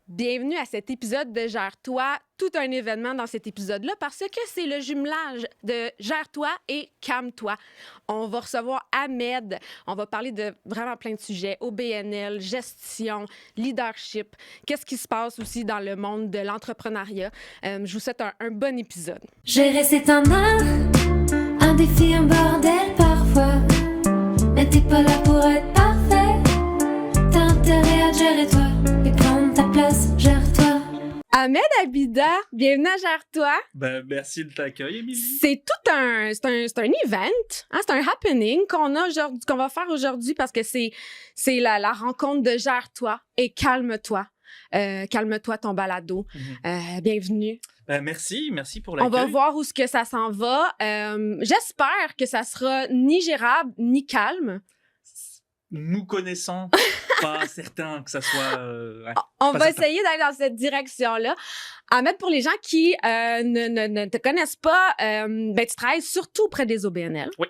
Bienvenue à cet épisode de Gère-toi. Tout un événement dans cet épisode-là parce que c'est le jumelage de Gère-toi et Calme-toi. On va recevoir Ahmed. On va parler de vraiment plein de sujets. OBNL, gestion, leadership. Qu'est-ce qui se passe aussi dans le monde de l'entrepreneuriat? Je vous souhaite un bon épisode. Gérer, c'est un art, un défi, un bordel parfois. Mais t'es pas là pour être parfait. T'as intérêt à te gérer toi et prendre ta place, gère-toi. Ahmed Abida, bienvenue à Gère-toi. Merci de l'accueil, Émilie. C'est tout un event, hein, c'est un happening qu'on va faire aujourd'hui parce que c'est la rencontre de Gère-toi et Calme-toi. Calme-toi ton balado. Bienvenue. Merci pour l'accueil. On va voir où ce que ça s'en va. J'espère que ça sera ni gérable ni calme. Nous connaissons, pas certain que ça soit... On va essayer d'aller dans cette direction-là. Ahmed, pour les gens qui ne te connaissent pas, tu travailles surtout auprès des OBNL. Oui.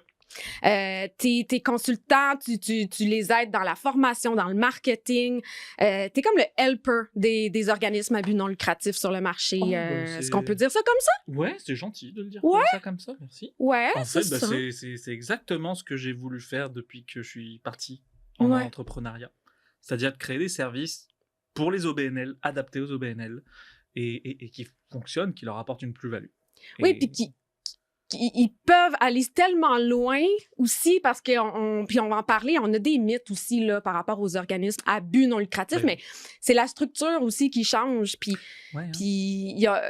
T'es consultant, tu les aides dans la formation, dans le marketing. T'es comme le helper des organismes à but non lucratif sur le marché. Est-ce qu'on peut dire ça comme ça? Ouais, c'est gentil de le dire comme ça, merci. Ouais, en c'est fait, ça. c'est exactement ce que j'ai voulu faire depuis que je suis parti en entrepreneuriat. C'est-à-dire de créer des services pour les OBNL, adaptés aux OBNL, et qui fonctionnent, qui leur apportent une plus-value. Oui, puis ils peuvent aller tellement loin aussi parce puis on va en parler, on a des mythes aussi là, par rapport aux organismes à but non lucratif, mais c'est la structure aussi qui change. Puis il y a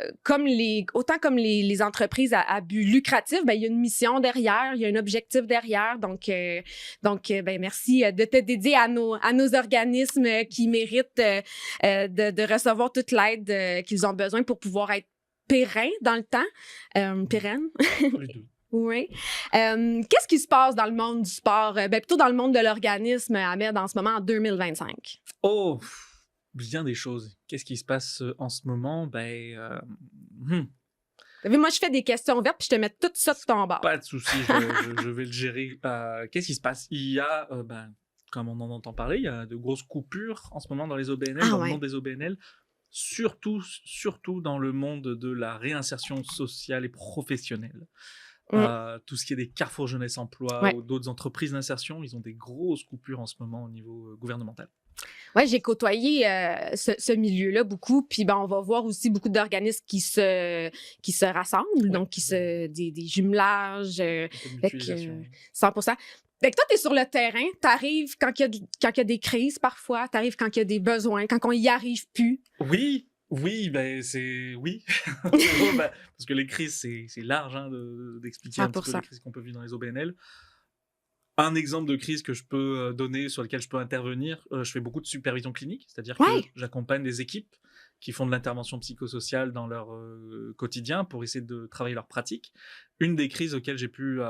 autant comme les entreprises à but lucratif, il y a une mission derrière, il y a un objectif derrière. Donc merci de te dédier à nos organismes qui méritent de recevoir toute l'aide qu'ils ont besoin pour pouvoir être pérenne dans le temps. Pérenne. Oui. Qu'est-ce qui se passe dans le monde du sport? Plutôt dans le monde de l'organisme, Ahmed, en ce moment, en 2025. Oh, bien des choses. Qu'est-ce qui se passe en ce moment? Moi, je fais des questions ouvertes puis je te mets tout ça sur ton bord. Pas de souci, je vais le gérer. Qu'est-ce qui se passe? Il y a, comme on en entend parler, il y a de grosses coupures en ce moment dans les OBNL, le monde des OBNL. Surtout dans le monde de la réinsertion sociale et professionnelle. Tout ce qui est des Carrefour Jeunesse Emploi ou d'autres entreprises d'insertion, ils ont des grosses coupures en ce moment au niveau gouvernemental. Oui, j'ai côtoyé ce milieu-là beaucoup. Puis on va voir aussi beaucoup d'organismes qui se rassemblent, donc des jumelages, 100%. Fait que toi, t'es sur le terrain, t'arrives quand il y a des crises parfois, t'arrives quand il y a des besoins, quand on y arrive plus. Oui, c'est... Oui. Parce que les crises, c'est large d'expliquer un petit peu les crises qu'on peut vivre dans les OBNL. Un exemple de crise que je peux donner, sur lequel je peux intervenir, je fais beaucoup de supervision clinique, c'est-à-dire que j'accompagne des équipes qui font de l'intervention psychosociale dans leur quotidien pour essayer de travailler leur pratique. Une des crises auxquelles j'ai pu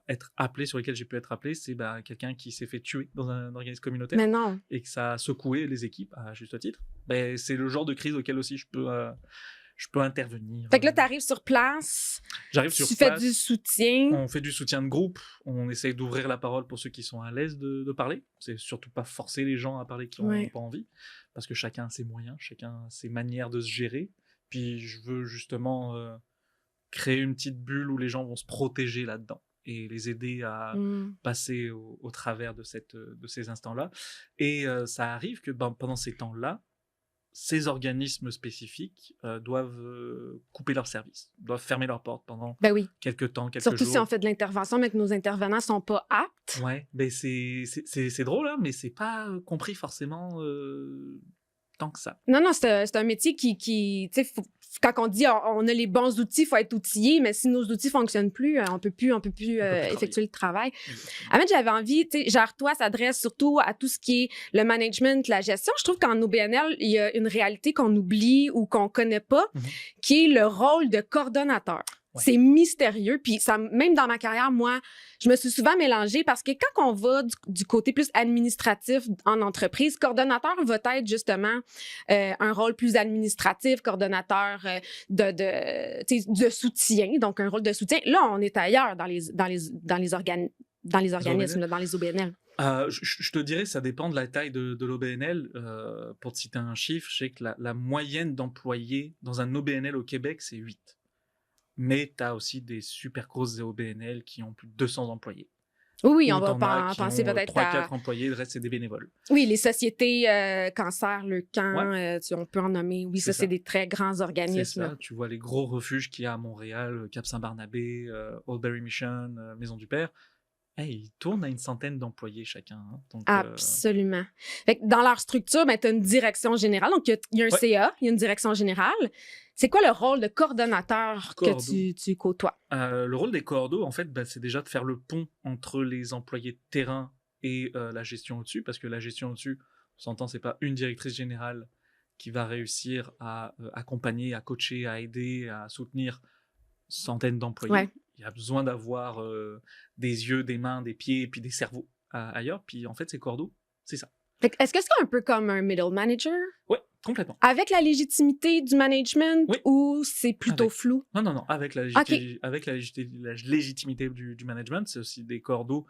être appelé, c'est quelqu'un qui s'est fait tuer dans un organisme communautaire. Mais non. Et que ça a secoué les équipes, à juste titre. C'est le genre de crise auquel aussi je peux intervenir. Fait que là, t'arrives sur place. J'arrive sur place. Tu fais du soutien. On fait du soutien de groupe. On essaye d'ouvrir la parole pour ceux qui sont à l'aise de parler. C'est surtout pas forcer les gens à parler qui n'ont pas envie. Parce que chacun a ses moyens, chacun a ses manières de se gérer. Puis je veux justement créer une petite bulle où les gens vont se protéger là-dedans et les aider à passer au travers de ces instants-là. Et ça arrive que pendant ces temps-là, ces organismes spécifiques doivent couper leurs services, doivent fermer leurs portes pendant quelques temps, quelques jours. Surtout si on fait de l'intervention, mais que nos intervenants sont pas aptes. Ouais, c'est drôle, mais c'est pas compris forcément tant que ça. Non, c'est un métier qui tu sais, quand on dit on a les bons outils, il faut être outillé, mais si nos outils fonctionnent plus, on peut plus effectuer le travail. Ahmed, j'avais envie, tu sais, Gère-toi s'adresse surtout à tout ce qui est le management, la gestion. Je trouve qu'en OBNL, il y a une réalité qu'on oublie ou qu'on connaît pas, qui est le rôle de coordonnateur. C'est mystérieux. Puis ça, même dans ma carrière, moi, je me suis souvent mélangée parce que quand on va du côté plus administratif en entreprise, coordonnateur va être justement un rôle plus administratif, coordonnateur de soutien, donc un rôle de soutien. Là, on est ailleurs dans les organismes, dans les OBNL. Je te dirais, ça dépend de la taille de l'OBNL. Pour te citer un chiffre, je sais que la moyenne d'employés dans un OBNL au Québec, c'est 8. Mais tu as aussi des super grosses OBNL qui ont plus de 200 employés. Oui, Ou on va t'en as qui penser ont peut-être 3-4 employés, le reste, c'est des bénévoles. Oui, les sociétés cancer, le camp, on peut en nommer. Oui, C'est c'est des très grands C'est organismes. ça, tu vois les gros refuges qu'il y a à Montréal, Cap Saint-Barnabé, Oldbury Mission, Maison du Père. Ils tournent à une centaine d'employés chacun. Hein. Donc, Absolument. Fait que dans leur structure, tu as une direction générale. Donc, il y a un CA, il y a une direction générale. C'est quoi le rôle de coordonnateur que tu côtoies? Le rôle des coordos, en fait, c'est déjà de faire le pont entre les employés de terrain et la gestion au-dessus, parce que la gestion au-dessus, on s'entend, c'est pas une directrice générale qui va réussir à accompagner, à coacher, à aider, à soutenir centaines d'employés. Ouais. Il y a besoin d'avoir des yeux, des mains, des pieds, et puis des cerveaux ailleurs. Puis en fait, ces coordos, c'est ça. Est-ce que c'est un peu comme un middle manager? Oui, complètement. Avec la légitimité du management ou c'est plutôt flou? Non. Avec la légitimité du management, c'est aussi des coordos.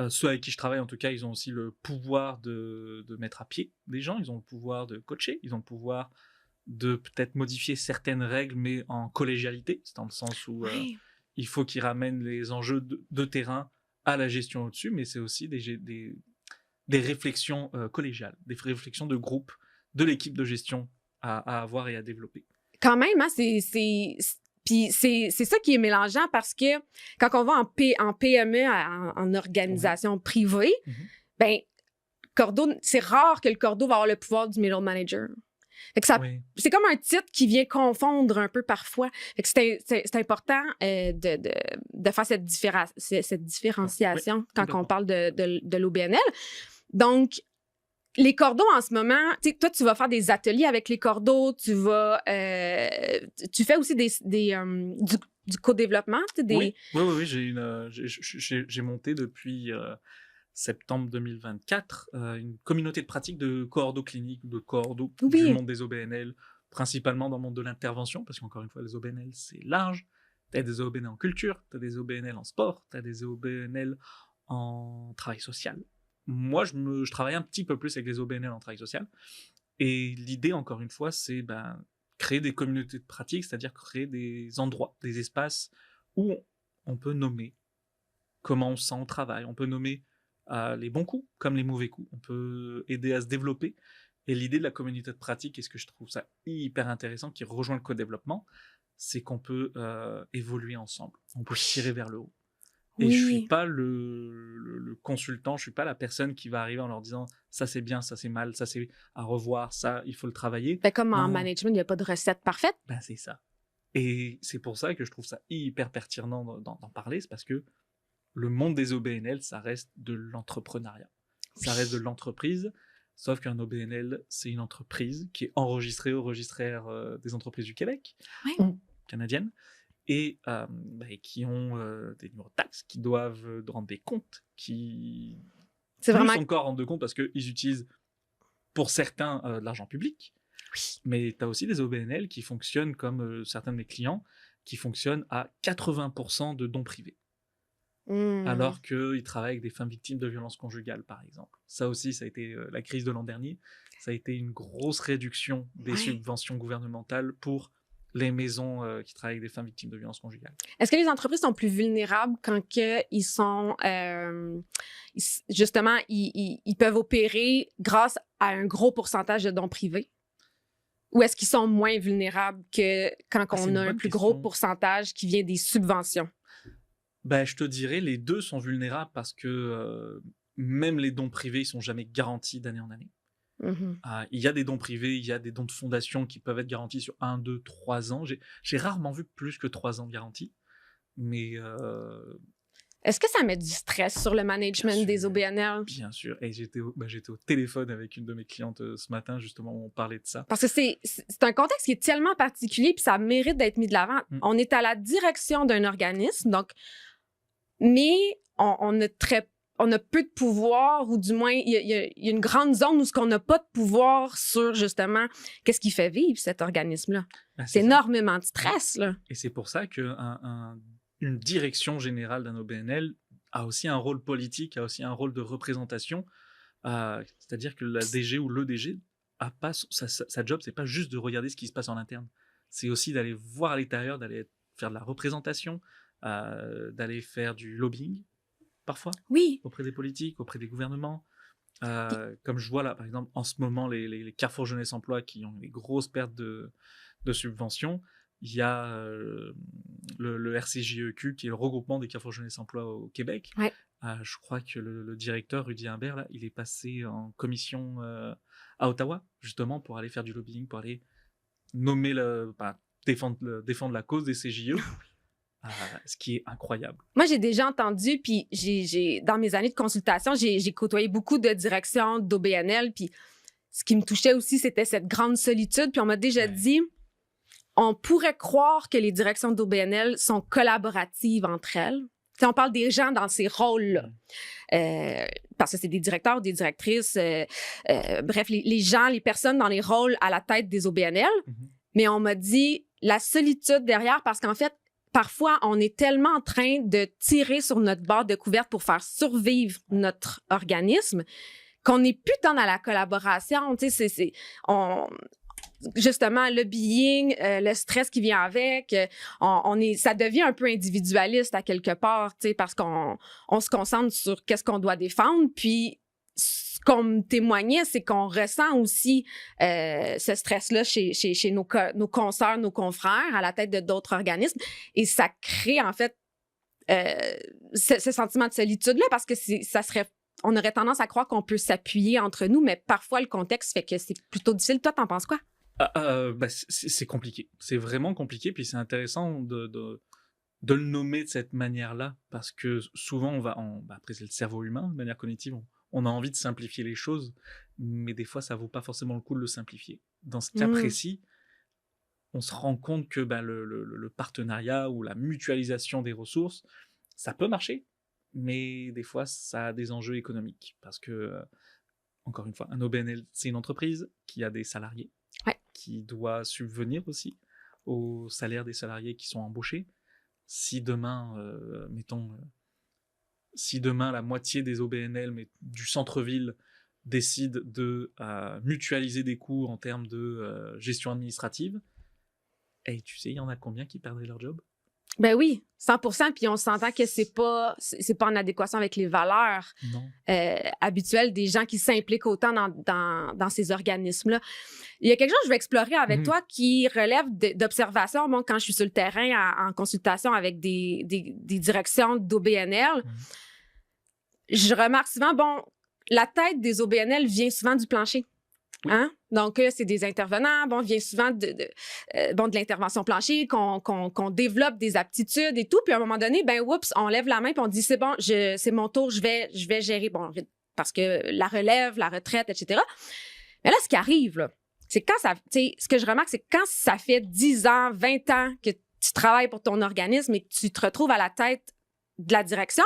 Ceux avec qui je travaille, en tout cas, ils ont aussi le pouvoir de mettre à pied des gens. Ils ont le pouvoir de coacher. Ils ont le pouvoir de peut-être modifier certaines règles, mais en collégialité. C'est dans le sens où il faut qu'ils ramènent les enjeux de terrain à la gestion au-dessus, mais c'est aussi des réflexions collégiales, des réflexions de groupe, de l'équipe de gestion à avoir et à développer. Quand même, hein, puis c'est ça qui est mélangeant parce que quand on va en PME, en organisation privée, ben cordeau, c'est rare que le cordeau va avoir le pouvoir du middle manager. Fait que c'est comme un titre qui vient confondre un peu parfois. Fait que c'est important de faire cette différenciation quand on parle de l'OBNL. Donc, les cordeaux en ce moment, toi, tu vas faire des ateliers avec les cordeaux, tu fais aussi du co-développement. Oui, j'ai monté depuis septembre 2024 une communauté de pratique de cordeaux cliniques, de cordeaux du monde des OBNL, principalement dans le monde de l'intervention, parce qu'encore une fois, les OBNL, c'est large. Tu as des OBNL en culture, tu as des OBNL en sport, tu as des OBNL en travail social. Moi, je travaille un petit peu plus avec les OBNL en travail social. Et l'idée, encore une fois, c'est créer des communautés de pratique, c'est-à-dire créer des endroits, des espaces où on peut nommer comment on se sent au travail. On peut nommer les bons coups comme les mauvais coups. On peut aider à se développer. Et l'idée de la communauté de pratique, et ce que je trouve ça hyper intéressant, qui rejoint le co-développement, c'est qu'on peut évoluer ensemble. On peut tirer vers le haut. Et je suis pas le consultant, je suis pas la personne qui va arriver en leur disant ça c'est bien, ça c'est mal, ça c'est à revoir, ça il faut le travailler. Comme en management, il n'y a pas de recette parfaite. C'est ça. Et c'est pour ça que je trouve ça hyper pertinent d'en parler, c'est parce que le monde des OBNL, ça reste de l'entrepreneuriat. Ça reste de l'entreprise, sauf qu'un OBNL, c'est une entreprise qui est enregistrée au registraire des entreprises du Québec, ou canadiennes, et qui ont des numéros de taxes, qui doivent rendre des comptes, qui encore rendent des comptes parce qu'ils utilisent pour certains de l'argent public. Mais tu as aussi des OBNL qui fonctionnent comme certains de mes clients, qui fonctionnent à 80% de dons privés. Alors qu'ils travaillent avec des femmes victimes de violences conjugales, par exemple. Ça aussi, ça a été la crise de l'an dernier. Ça a été une grosse réduction des subventions gouvernementales pour les maisons qui travaillent avec des femmes victimes de violences conjugales. Est-ce que les entreprises sont plus vulnérables quand ils sont justement ils peuvent opérer grâce à un gros pourcentage de dons privés? Ou est-ce qu'ils sont moins vulnérables que quand on a un plus gros pourcentage qui vient des subventions? Je te dirais, les deux sont vulnérables parce que même les dons privés, ils sont jamais garantis d'année en année. Il y a des dons privés, il y a des dons de fondation qui peuvent être garantis sur 1, 2, 3 ans. J'ai rarement vu plus que 3 ans de garantie. Mais est-ce que ça met du stress sur le management des OBNL? Bien sûr. Et j'étais au téléphone avec une de mes clientes ce matin, justement, où on parlait de ça. Parce que c'est un contexte qui est tellement particulier, puis ça mérite d'être mis de l'avant. On est à la direction d'un organisme, donc, mais on a peu de pouvoir, ou du moins, il y a une grande zone où on n'a pas de pouvoir sur, justement, qu'est-ce qui fait vivre cet organisme-là. C'est énormément de stress, là. Et c'est pour ça qu'une direction générale d'un OBNL a aussi un rôle politique, a aussi un rôle de représentation. C'est-à-dire que la DG ou le DG a pas sa job, c'est pas juste de regarder ce qui se passe en interne. C'est aussi d'aller voir à l'extérieur, d'aller faire de la représentation, d'aller faire du lobbying, parfois, Oui. auprès des politiques, auprès des gouvernements. Comme je vois là, par exemple, en ce moment, les Carrefour Jeunesse Emploi qui ont des grosses pertes de subventions. Il y a le RCJEQ, qui est le regroupement des Carrefour Jeunesse Emploi au Québec. Ouais. Je crois que le directeur, Rudy Imbert, là, il est passé en commission à Ottawa, justement, pour aller faire du lobbying, pour aller nommer défendre la cause des CJE. Ce qui est incroyable. Moi, j'ai déjà entendu, puis dans mes années de consultation, j'ai côtoyé beaucoup de directions d'OBNL, puis ce qui me touchait aussi, c'était cette grande solitude. Puis on m'a déjà dit, on pourrait croire que les directions d'OBNL sont collaboratives entre elles. T'sais, on parle des gens dans ces rôles-là. Parce que c'est des directeurs, des directrices, bref, les gens, les personnes dans les rôles à la tête des OBNL. Mais on m'a dit la solitude derrière, parce qu'en fait, parfois, on est tellement en train de tirer sur notre barre de couverte pour faire survivre notre organisme qu'on n'est plus dans la collaboration. Tu sais, justement, le lobbying, le stress qui vient avec, ça devient un peu individualiste à quelque part, tu sais, parce qu'on se concentre sur qu'est-ce qu'on doit défendre, puis ce qu'on me témoignait, c'est qu'on ressent aussi ce stress-là chez nos consoeurs, nos confrères, à la tête de d'autres organismes, et ça crée en fait ce sentiment de solitude-là, parce que on aurait tendance à croire qu'on peut s'appuyer entre nous, mais parfois le contexte fait que c'est plutôt difficile. Toi, t'en penses quoi? C'est compliqué. C'est vraiment compliqué, puis c'est intéressant de le nommer de cette manière-là, parce que souvent, après, c'est le cerveau humain, de manière cognitive, on a envie de simplifier les choses, mais des fois, ça vaut pas forcément le coup de le simplifier. Dans ce cas précis, on se rend compte que le partenariat ou la mutualisation des ressources, ça peut marcher, mais des fois, ça a des enjeux économiques, parce que, encore une fois, un OBNL, c'est une entreprise qui a des salariés, qui doit subvenir aussi aux salaires des salariés qui sont embauchés. Si demain, la moitié des OBNL, mais du centre-ville, décide de mutualiser des coûts en termes de gestion administrative, et tu sais, il y en a combien qui perdraient leur job? Ben oui, 100%, puis on s'entend que c'est pas en adéquation avec les valeurs habituelles des gens qui s'impliquent autant dans ces organismes-là. Il y a quelque chose que je vais explorer avec toi qui relève d'observation. Bon, quand je suis sur le terrain en consultation avec des directions d'OBNL, je remarque souvent, la tête des OBNL vient souvent du plancher. Hein? Donc, c'est des intervenants, vient souvent de l'intervention plancher, qu'on développe des aptitudes et tout. Puis à un moment donné, on lève la main puis on dit, c'est bon, c'est mon tour, je vais gérer, parce que la relève, la retraite, etc. Mais là, ce qui arrive, là, c'est ce que je remarque, c'est quand ça fait 10 ans, 20 ans que tu travailles pour ton organisme et que tu te retrouves à la tête de la direction,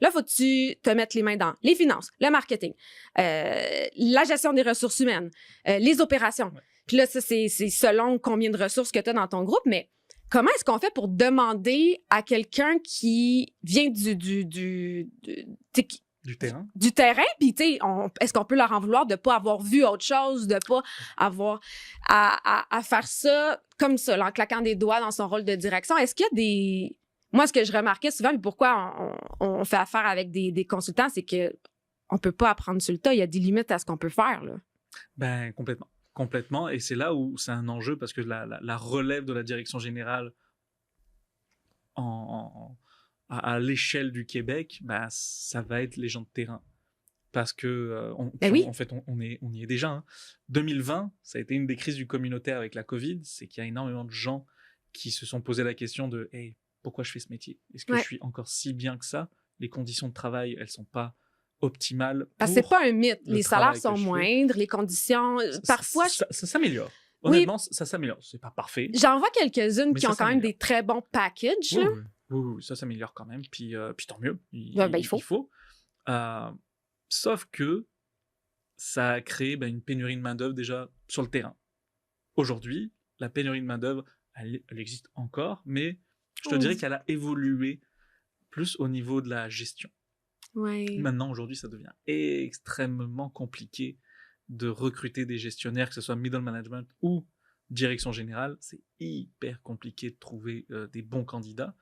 là, faut que tu te mettes les mains dans les finances, le marketing, la gestion des ressources humaines, les opérations. Puis là, ça, c'est selon combien de ressources que tu as dans ton groupe, mais comment est-ce qu'on fait pour demander à quelqu'un qui vient du terrain? Du terrain, puis tu sais, est-ce qu'on peut leur en vouloir de pas avoir vu autre chose, de pas avoir à faire ça comme ça, en claquant des doigts dans son rôle de direction? Est-ce qu'il y a des... Moi, ce que je remarquais souvent, mais pourquoi on fait affaire avec des consultants, c'est qu'on peut pas apprendre sur le tas. Il y a des limites à ce qu'on peut faire, là. Ben, complètement. Complètement. Et c'est là où c'est un enjeu, parce que la relève de la direction générale à l'échelle du Québec, ça va être les gens de terrain. Parce que, en fait, on y est déjà. Hein. 2020, ça a été une des crises du communautaire avec la COVID, c'est qu'il y a énormément de gens qui se sont posé la question de « Hey, pourquoi je fais ce métier? Est-ce que je suis encore si bien que ça? Les conditions de travail, elles sont pas optimales. Parce que c'est pas un mythe. Les salaires sont moindres, les conditions... Parfois... Ça s'améliore. Honnêtement, ça s'ameillore. C'est pas parfait. J'en vois quelques-unes qui ont quand même des très bons packages. Oui, ça s'améliore quand même. Puis tant mieux. Il faut. Sauf que ça a créé une pénurie de main-d'œuvre déjà sur le terrain. Aujourd'hui, la pénurie de main-d'œuvre, elle existe encore, mais je te dirais qu'elle a évolué plus au niveau de la gestion. Ouais. Maintenant, aujourd'hui, ça devient extrêmement compliqué de recruter des gestionnaires, que ce soit middle management ou direction générale. C'est hyper compliqué de trouver des bons candidats.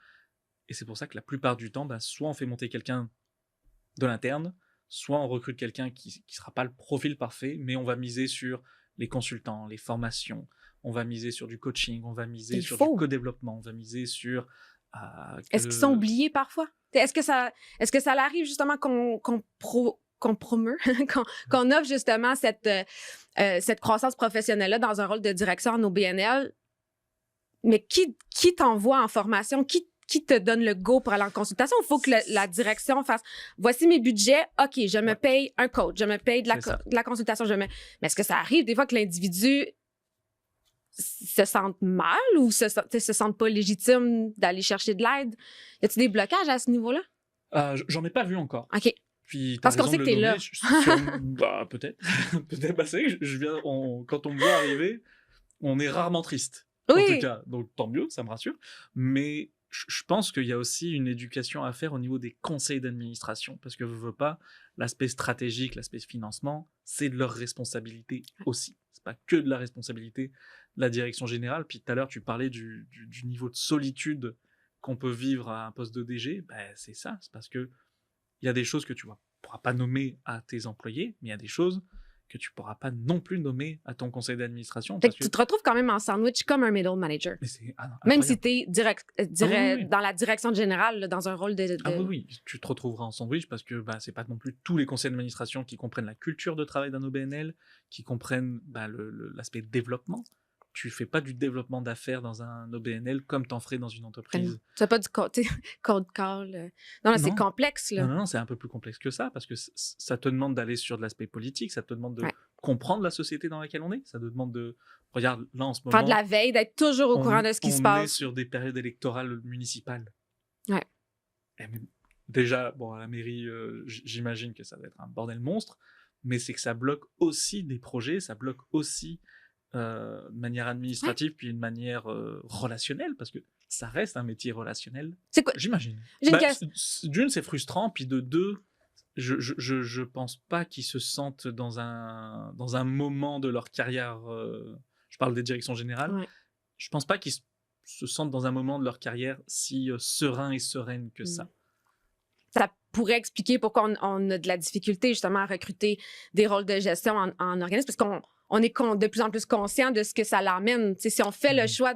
Et c'est pour ça que la plupart du temps, soit on fait monter quelqu'un de l'interne, soit on recrute quelqu'un qui ne sera pas le profil parfait, mais on va miser sur les consultants, les formations, on va miser sur du coaching, on va miser sur du co-développement, on va miser sur... Est-ce qu'ils sont oubliés parfois? Est-ce que ça arrive justement qu'on promeut, qu'on offre justement cette croissance professionnelle-là dans un rôle de direction en OBNL, mais qui t'envoie en formation? Qui te donne le go pour aller en consultation? Il faut que la direction fasse « Voici mes budgets, OK, je me paye un coach, je me paye de la consultation. Mais est-ce que ça arrive des fois que l'individu se sentent mal ou se sentent pas légitimes d'aller chercher de l'aide? Y a-t-il des blocages à ce niveau-là? J'en ai pas vu encore. OK. Puis, parce qu'on sait que t'es là. Peut-être. Peut-être. C'est vrai que quand on me voit arriver, on est rarement triste. Oui. En tout cas, donc tant mieux, ça me rassure. Mais je pense qu'il y a aussi une éducation à faire au niveau des conseils d'administration. Parce que je veux pas, l'aspect stratégique, l'aspect financement, c'est de leur responsabilité aussi. C'est pas que de la responsabilité de la direction générale. Puis tout à l'heure, tu parlais du niveau de solitude qu'on peut vivre à un poste de DG. C'est ça. C'est parce que il y a des choses que tu ne pourras pas nommer à tes employés, mais il y a des choses que tu ne pourras pas non plus nommer à ton conseil d'administration. Fait que tu te retrouves quand même en sandwich comme un middle manager. Même si tu es dans la direction générale, là, dans un rôle de... oui, tu te retrouveras en sandwich parce que ce n'est pas non plus tous les conseils d'administration qui comprennent la culture de travail d'un OBNL, qui comprennent l'aspect développement. Tu fais pas du développement d'affaires dans un OBNL comme t'en ferais dans une entreprise. Tu fais pas du cold call. Non, c'est complexe. Là. Non, c'est un peu plus complexe que ça parce que ça te demande d'aller sur de l'aspect politique, ça te demande de comprendre la société dans laquelle on est, ça te demande de... Regarde, là en ce moment... Faire de la veille, d'être toujours au courant de ce qui se passe. On est sur des périodes électorales municipales. Ouais. Déjà, à la mairie, j'imagine que ça va être un bordel monstre, mais c'est que ça bloque aussi des projets, ça bloque aussi... de manière administrative, puis une manière relationnelle, parce que ça reste un métier relationnel. C'est quoi? J'imagine. D'une, c'est frustrant, puis de deux, je pense pas qu'ils se sentent dans un moment de leur carrière, je parle des directions générales, je pense pas qu'ils se sentent dans un moment de leur carrière si serein et sereine que ça. Ça pourrait expliquer pourquoi on a de la difficulté justement à recruter des rôles de gestion en organisme, parce qu'on est de plus en plus conscient de ce que ça l'amène. Si on fait le choix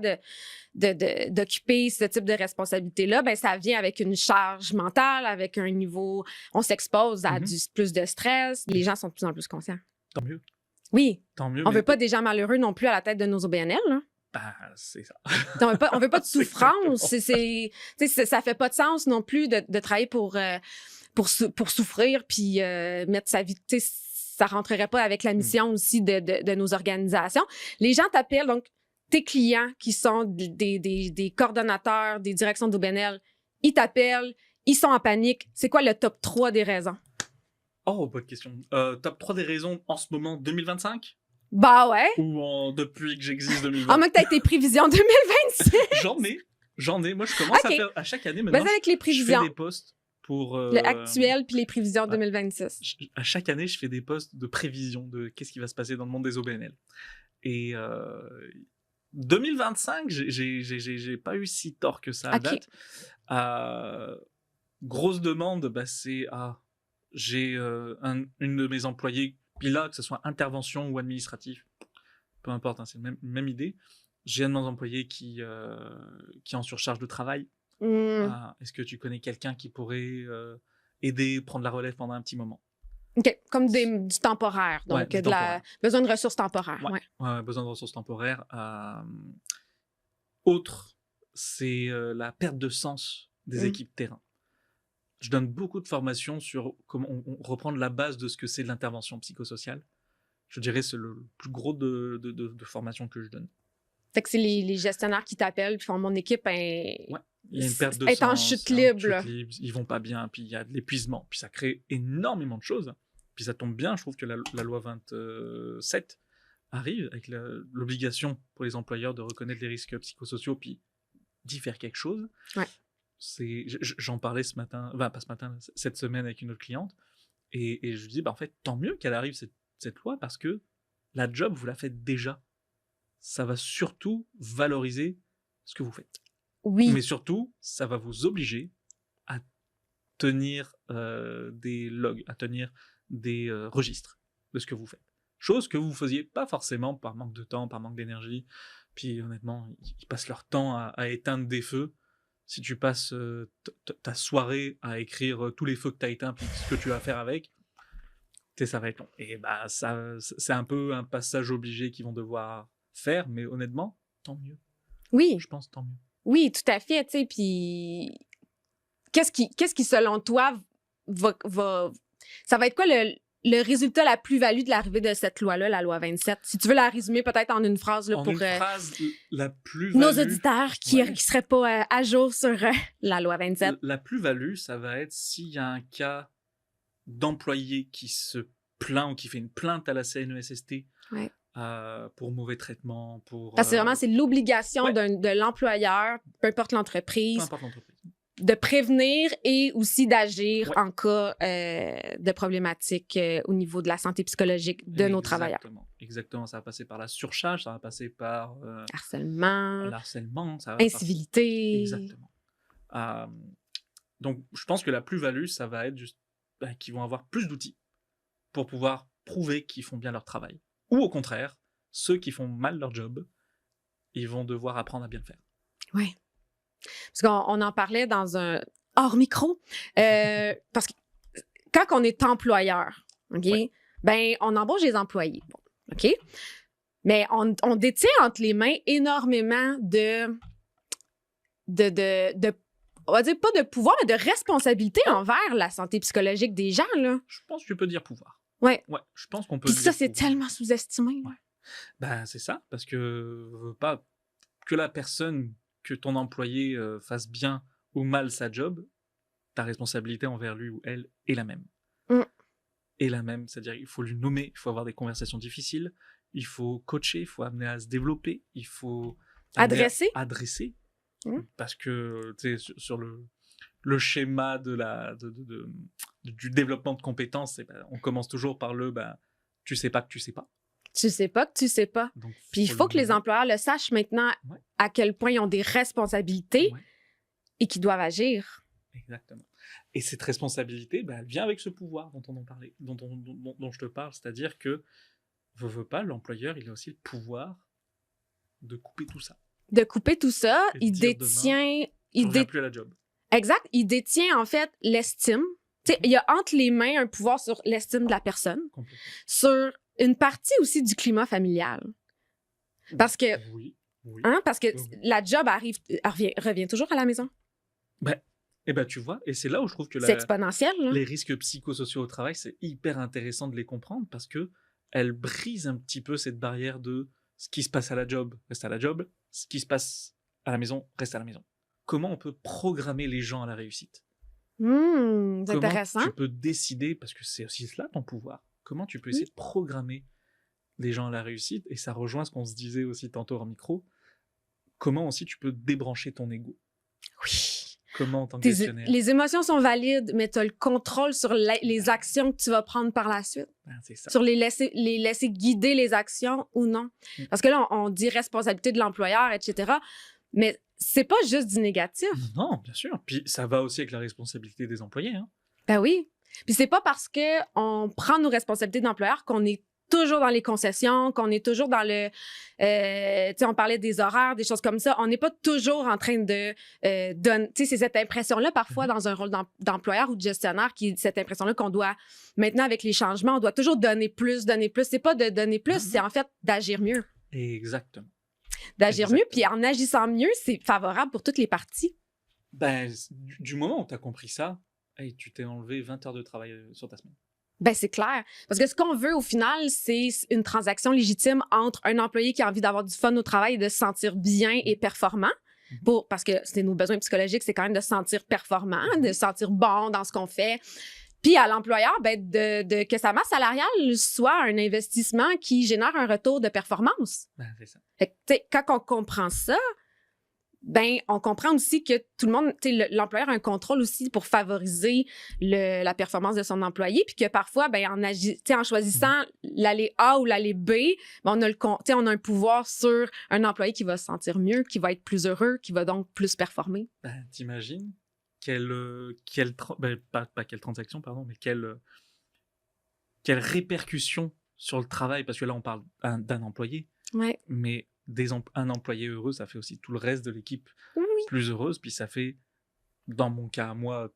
d'occuper ce type de responsabilité-là, ça vient avec une charge mentale, avec un niveau... On s'expose à plus de stress. Les gens sont de plus en plus conscients. Tant mieux. Oui. Tant mieux. On veut pas des gens malheureux non plus à la tête de nos OBNL. Là. C'est ça. On veut pas de souffrance. Ça fait pas de sens non plus de travailler pour souffrir puis mettre sa vie... Ça rentrerait pas avec la mission aussi de nos organisations. Les gens t'appellent, donc tes clients qui sont des coordonnateurs, des directions d'OBNL, ils t'appellent, ils sont en panique. C'est quoi le top 3 des raisons? Oh, bonne question. Top 3 des raisons en ce moment, 2025? Ouais. Ou depuis que j'existe 2020? En moins que t'as tes prévisions 2026. J'en ai. Moi, je commence à faire à chaque année maintenant. Vas-y avec les prévisions. Je fais des posts pour... le actuel puis les prévisions 2026. À chaque année, je fais des posts de prévision de qu'est-ce qui va se passer dans le monde des OBNL. Et 2025, j'ai pas eu si tort que ça à date. Grosse demande, c'est j'ai une de mes employées, puis là, que ce soit intervention ou administratif, peu importe, c'est la même idée. J'ai un de mes employés qui est en surcharge de travail. Est-ce que tu connais quelqu'un qui pourrait aider, prendre la relève pendant un petit moment? OK, comme du temporaire, donc besoin de ressources temporaires. Besoin de ressources temporaires. Autre, c'est la perte de sens des équipes terrain. Je donne beaucoup de formations sur comment on reprendre la base de ce que c'est de l'intervention psychosociale. Je dirais que c'est le plus gros de formation que je donne. Fait que c'est les gestionnaires qui t'appellent puis font mon équipe il y a une perte de est sens, en chute libre. Ils vont pas bien, puis il y a de l'épuisement, puis ça crée énormément de choses. Puis ça tombe bien, je trouve que la loi 27 arrive avec l'obligation pour les employeurs de reconnaître les risques psychosociaux puis d'y faire quelque chose. j'en parlais ce matin, enfin pas ce matin, cette semaine avec une autre cliente, et je lui dis, en fait, tant mieux qu'elle arrive cette loi, parce que la job, vous la faites déjà. Ça va surtout valoriser ce que vous faites. Oui. Mais surtout, ça va vous obliger à tenir des logs, à tenir des registres de ce que vous faites. Chose que vous faisiez pas forcément par manque de temps, par manque d'énergie. Puis honnêtement, ils passent leur temps à éteindre des feux. Si tu passes ta soirée à écrire tous les feux que tu as éteints, puis ce que tu vas faire avec, ça va être long. Et bah, c'est un peu un passage obligé qu'ils vont devoir faire, mais honnêtement, tant mieux. Oui. Je pense tant mieux. Oui, tout à fait, tu sais, puis qu'est-ce qui, selon toi, ça va être quoi le résultat, la plus-value de l'arrivée de cette loi-là, la loi 27? Si tu veux la résumer peut-être en une phrase là, en pour une phrase, la plus-value, nos auditeurs qui seraient pas à jour sur la loi 27. La plus-value, ça va être s'il y a un cas d'employé qui se plaint ou qui fait une plainte à la CNESST pour mauvais traitement, pour... Parce que vraiment, c'est l'obligation de l'employeur, peu importe l'entreprise, de prévenir et aussi d'agir en cas de problématiques au niveau de la santé psychologique de nos travailleurs. Exactement. Ça va passer par la surcharge, ça va passer par... harcèlement, ça va incivilité. Exactement. Donc, je pense que la plus-value, ça va être juste qu'ils vont avoir plus d'outils pour pouvoir prouver qu'ils font bien leur travail. Ou au contraire, ceux qui font mal leur job, ils vont devoir apprendre à bien le faire. Oui. Parce qu'on en parlait dans un hors-micro. Parce que quand on est employeur, OK, ben, on embauche des employés. Bon, OK? Mais on détient entre les mains énormément on va dire pas de pouvoir, mais de responsabilité envers la santé psychologique des gens, là. Je pense que tu peux dire pouvoir. Ouais. Je pense qu'on peut. Puis ça, c'est tellement sous-estimé. Ouais. Ben, c'est ça, parce que pas que la personne, que ton employé fasse bien ou mal sa job, ta responsabilité envers lui ou elle est la même. Est la même, c'est-à-dire il faut lui nommer, il faut avoir des conversations difficiles, il faut coacher, il faut amener à se développer, il faut adresser. Parce que tu sais, sur le schéma du développement de compétences, on commence toujours par tu sais pas que tu sais pas. Tu sais pas que tu sais pas. Donc, puis il faut que les employeurs le sachent maintenant à quel point ils ont des responsabilités et qu'ils doivent agir. Exactement. Et cette responsabilité, elle vient avec ce pouvoir dont je te parle, c'est-à-dire que veut pas, l'employeur, il a aussi le pouvoir de couper tout ça. De couper tout ça, il détient... Il ne plus à la job. Exact. Il détient, en fait, l'estime. Tu sais, il y a entre les mains un pouvoir sur l'estime de la personne, sur une partie aussi du climat familial. Parce que... Oui. Parce que la job revient toujours à la maison. Tu vois, et c'est là où je trouve que c'est exponentiel, là. Les risques psychosociaux au travail, c'est hyper intéressant de les comprendre parce que elles brisent un petit peu cette barrière de ce qui se passe à la job reste à la job, ce qui se passe à la maison reste à la maison. Comment on peut programmer les gens à la réussite? C'est intéressant. Tu peux décider, parce que c'est aussi cela ton pouvoir, comment tu peux essayer de programmer les gens à la réussite, et ça rejoint ce qu'on se disait aussi tantôt en micro, comment aussi tu peux débrancher ton ego. Oui. Comment en tant que gestionnaire? Les émotions sont valides, mais tu as le contrôle sur les actions que tu vas prendre par la suite. C'est ça. Sur les laisser guider les actions ou non. Parce que là, on dit responsabilité de l'employeur, etc. Mais c'est pas juste du négatif. Non, bien sûr. Puis ça va aussi avec la responsabilité des employés. Hein. Ben oui. Puis c'est pas parce qu'on prend nos responsabilités d'employeur qu'on est toujours dans les concessions, qu'on est toujours dans le... tu sais, on parlait des horaires, des choses comme ça. On n'est pas toujours en train de donner... Tu sais, c'est cette impression-là, parfois, dans un rôle d'employeur ou de gestionnaire, qui cette impression-là qu'on doit... Maintenant, avec les changements, on doit toujours donner plus. C'est pas de donner plus, c'est en fait d'agir mieux. Exactement. D'agir mieux, puis en agissant mieux, c'est favorable pour toutes les parties. Du moment où tu as compris ça, tu t'es enlevé 20 heures de travail sur ta semaine. C'est clair. Parce que ce qu'on veut, au final, c'est une transaction légitime entre un employé qui a envie d'avoir du fun au travail et de se sentir bien et performant. Parce que c'est nos besoins psychologiques, c'est quand même de se sentir performant, de se sentir bon dans ce qu'on fait. Puis à l'employeur, que sa masse salariale soit un investissement qui génère un retour de performance. C'est ça. Fait que, quand on comprend ça, ben on comprend aussi que tout le monde, l'employeur a un contrôle aussi pour favoriser la performance de son employé, puis que parfois, ben en choisissant l'allée A ou l'allée B, ben, on a un pouvoir sur un employé qui va se sentir mieux, qui va être plus heureux, qui va donc plus performer. Ben, t'imagines pas quelle transaction, pardon, mais quelle répercussion sur le travail, parce que là on parle d'un employé, mais un employé heureux, ça fait aussi tout le reste de l'équipe plus heureuse, puis ça fait, dans mon cas, moi,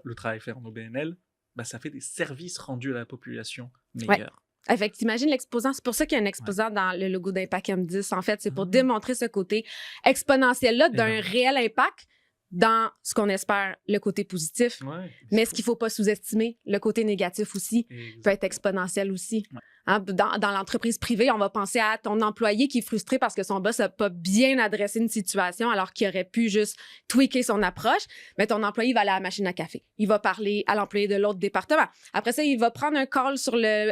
le travail fait en OBNL, ben, ça fait des services rendus à la population meilleurs. Fait que t'imagines l'exposant, c'est pour ça qu'il y a un exposant dans le logo d'Impact M10, en fait, c'est pour démontrer ce côté exponentiel-là d'un réel impact dans ce qu'on espère, le côté positif. Mais ce qu'il ne faut pas sous-estimer, le côté négatif aussi, peut être exponentiel aussi. Hein, dans l'entreprise privée, on va penser à ton employé qui est frustré parce que son boss n'a pas bien adressé une situation alors qu'il aurait pu juste tweaker son approche. Mais ton employé va aller à la machine à café. Il va parler à l'employé de l'autre département. Après ça, il va prendre un call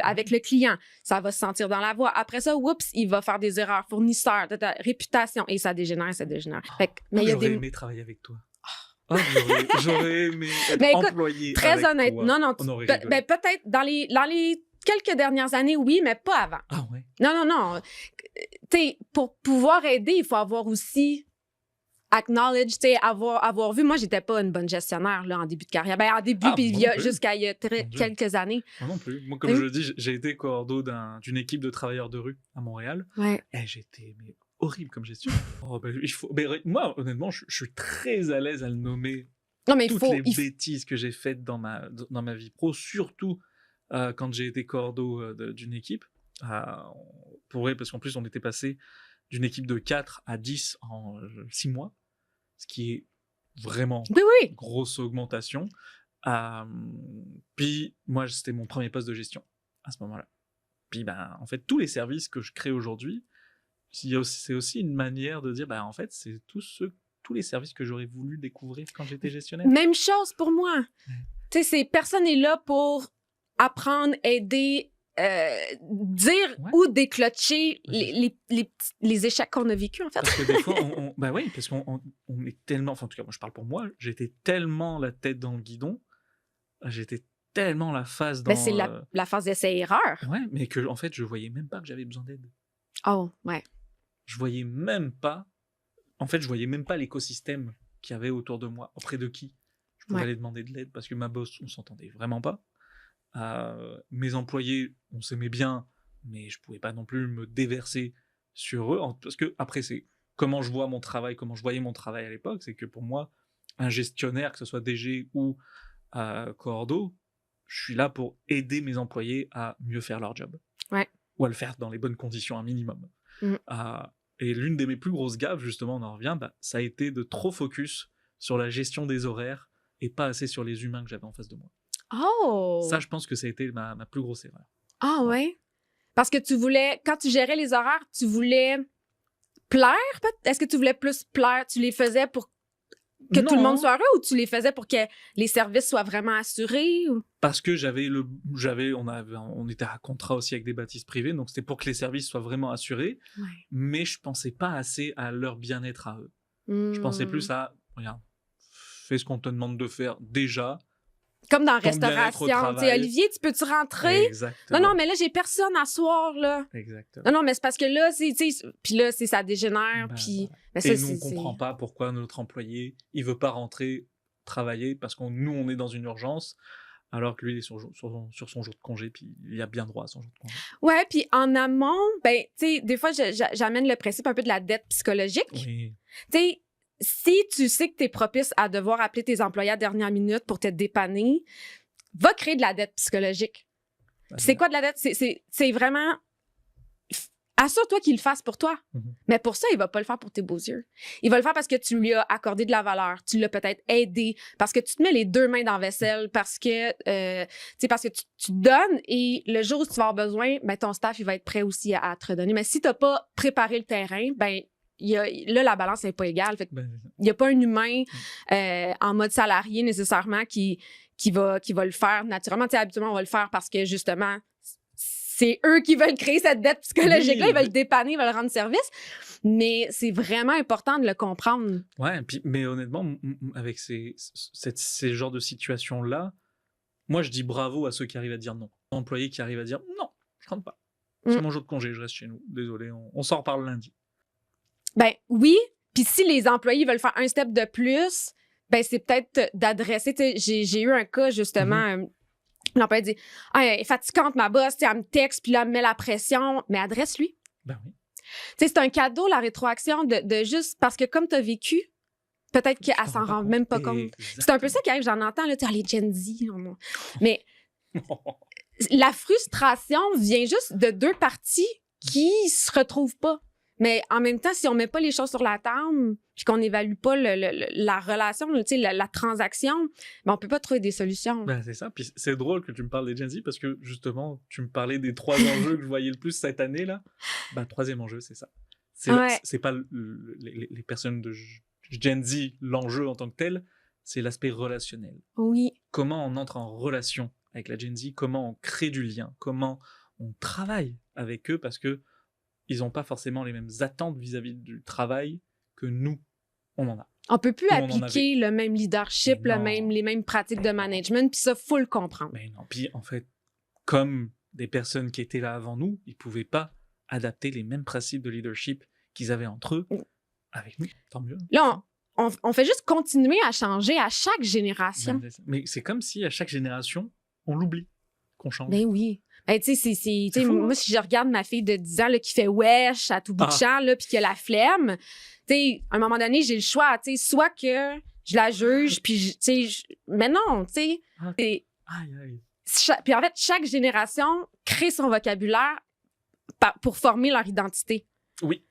avec le client. Ça va se sentir dans la voix. Après ça, il va faire des erreurs fournisseurs, réputation. Et ça dégénère. J'aurais aimé travailler avec toi. J'aurais aimé être employé très avec toi. Peut-être dans les quelques dernières années, oui, mais pas avant. Ah ouais? Non. Pour pouvoir aider, il faut avoir aussi acknowledge, avoir vu. Moi, j'étais pas une bonne gestionnaire là, en début de carrière. Ben, en début, puis jusqu'à il y a quelques années. Moi non plus. Moi, comme je le dis, j'ai été coordo d'une équipe de travailleurs de rue à Montréal. Et j'étais horrible comme gestion. Moi, honnêtement, je suis très à l'aise à le nommer. Non, mais toutes les bêtises que j'ai faites dans ma vie pro, surtout quand j'ai été coordo d'une équipe. Parce qu'en plus, on était passé d'une équipe de 4 à 10 en 6 mois, ce qui est vraiment une grosse augmentation. Puis, moi, c'était mon premier poste de gestion à ce moment-là. Puis, en fait, tous les services que je crée aujourd'hui, c'est aussi une manière de dire, en fait, c'est tous les services que j'aurais voulu découvrir quand j'étais gestionnaire. Même chose pour moi. Tu sais, personne n'est là pour apprendre, aider, dire ou déclencher les échecs qu'on a vécus, en fait. Parce que des fois, parce qu'on est tellement... Enfin, en tout cas, moi, je parle pour moi, j'étais tellement la tête dans le guidon, j'étais tellement la face dans... c'est la phase d'essai-erreur. Ouais, mais que, en fait, je voyais même pas que j'avais besoin d'aide. Oh, ouais. Je voyais même pas... En fait, je voyais même pas l'écosystème qu'il y avait autour de moi. Auprès de qui je pouvais aller demander de l'aide, parce que ma boss, on s'entendait vraiment pas. Mes employés, on s'aimait bien, mais je pouvais pas non plus me déverser sur eux, parce que après, c'est comment je voyais mon travail à l'époque, c'est que pour moi, un gestionnaire, que ce soit DG ou coordo, je suis là pour aider mes employés à mieux faire leur job. Ou à le faire dans les bonnes conditions, un minimum. Et l'une de mes plus grosses gaffes, justement, on en revient, ça a été de trop focus sur la gestion des horaires et pas assez sur les humains que j'avais en face de moi. Ça, je pense que ça a été ma plus grosse erreur. Ouais? Parce que tu voulais, quand tu gérais les horaires, tu voulais plaire? Est-ce que tu voulais plus plaire? Tu les faisais pour que tout le monde soit heureux, ou tu les faisais pour que les services soient vraiment assurés? Ou? Parce que on était à contrat aussi avec des bâtisses privées, donc c'était pour que les services soient vraiment assurés, mais je pensais pas assez à leur bien-être à eux. Je pensais plus à, regarde, fais ce qu'on te demande de faire déjà. Comme dans la restauration. Olivier, tu peux-tu rentrer? Exactement. Non, mais là, j'ai personne à soir, là. Exactement. Non, mais c'est parce que là, puis là, ça dégénère, puis... Et nous, on comprend pas pourquoi notre employé, il veut pas rentrer travailler, parce que nous, on est dans une urgence, alors que lui, il est sur son jour de congé, puis il a bien droit à son jour de congé. Ouais, puis en amont, tu sais, des fois, j'amène le principe un peu de la dette psychologique. Oui. Tu sais, si tu sais que tu es propice à devoir appeler tes employés à dernière minute pour te dépanner, va créer de la dette psychologique. C'est quoi de la dette? C'est vraiment... Assure-toi qu'il le fasse pour toi. Mais pour ça, il va pas le faire pour tes beaux yeux. Il va le faire parce que tu lui as accordé de la valeur. Tu l'as peut-être aidé. Parce que tu te mets les deux mains dans la vaisselle. Parce que, tu donnes, et le jour où tu vas avoir besoin, ton staff, il va être prêt aussi à te redonner. Mais si tu n'as pas préparé le terrain, là, la balance n'est pas égale. Fait il n'y a pas un humain en mode salarié nécessairement qui va le faire naturellement. Habituellement, on va le faire parce que justement, c'est eux qui veulent créer cette dette psychologique-là, Oui, ils veulent dépanner, ils veulent rendre service. Mais c'est vraiment important de le comprendre. Ouais, mais honnêtement, avec ces genres de situations-là, moi, je dis bravo à ceux qui arrivent à dire non. Employés qui arrivent à dire non, je rentre pas. C'est mon jour de congé, je reste chez nous. Désolé, on s'en reparle lundi. Ben oui. Puis si les employés veulent faire un step de plus, ben c'est peut-être d'adresser. J'ai eu un cas, justement, l'employé dit « Ah, elle est fatigante, ma boss, elle me texte, puis là, elle me met la pression. » Mais adresse-lui. Ben oui. C'est un cadeau, la rétroaction, de juste parce que comme tu as vécu, peut-être qu'elle s'en rend même pas compte. C'est un peu ça qui arrive, j'en entends, là, les Gen Z. Mais la frustration vient juste de deux parties qui se retrouvent pas. Mais en même temps, si on met pas les choses sur la table puis qu'on n'évalue pas la relation, la transaction, ben on peut pas trouver des solutions. Ben c'est ça. Puis c'est drôle que tu me parles des Gen Z parce que justement, tu me parlais des 3 enjeux que je voyais le plus cette année-là. Ben, 3e enjeu, c'est ça. C'est pas les personnes de Gen Z, l'enjeu en tant que tel, c'est l'aspect relationnel. Oui. Comment on entre en relation avec la Gen Z, comment on crée du lien, comment on travaille avec eux parce que ils n'ont pas forcément les mêmes attentes vis-à-vis du travail que nous, on en a. On peut plus appliquer le même leadership, les mêmes pratiques de management, puis ça, faut le comprendre. Mais non, puis en fait, comme des personnes qui étaient là avant nous, ils pouvaient pas adapter les mêmes principes de leadership qu'ils avaient entre eux avec nous, tant mieux. Là, on fait juste continuer à changer à chaque génération. Mais c'est comme si à chaque génération, on l'oublie, qu'on change. Ben oui. Ben, tu sais, moi, si je regarde ma fille de 10 ans là, qui fait wesh à tout bout de champ, là, puis qui a la flemme, tu sais, à un moment donné, j'ai le choix, tu sais, soit que je la juge, puis, tu sais, mais non, tu sais. Puis en fait, chaque génération crée son vocabulaire pour former leur identité. Oui.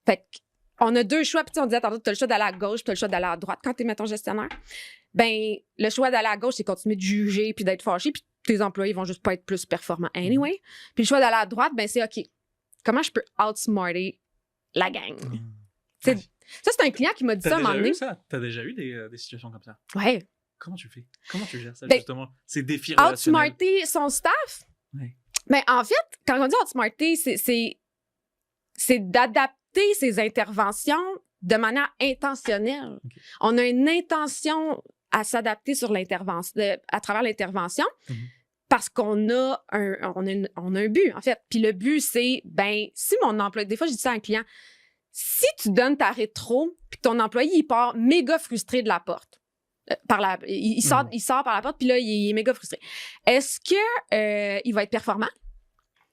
Fait qu'on a 2 choix, puis on disait tantôt, tu as le choix d'aller à gauche, tu as le choix d'aller à droite quand tu es, mettons, gestionnaire. Ben, le choix d'aller à gauche, c'est continuer de juger, puis d'être fâché, puis tes employés vont juste pas être plus performants anyway. Puis le choix d'aller à droite, ben c'est OK. Comment je peux outsmarter la gang? Ça, c'est un client qui m'a dit ça à un moment donné. T'as déjà eu des situations comme ça? Ouais. Comment tu fais? Comment tu gères ça, ben, justement? Ces défis relationnels. Outsmarter son staff? Ouais. Ben, en fait, quand on dit outsmarter, c'est d'adapter ses interventions de manière intentionnelle. Okay. On a une intention à s'adapter sur l'intervention, à travers l'intervention, parce qu'on a un but, en fait. Puis le but, c'est, ben, si mon employé, des fois, je dis ça à un client, si tu donnes ta rétro, puis ton employé, il part méga frustré de la porte, il sort par la porte, puis là, il est méga frustré. Est-ce que il va être performant?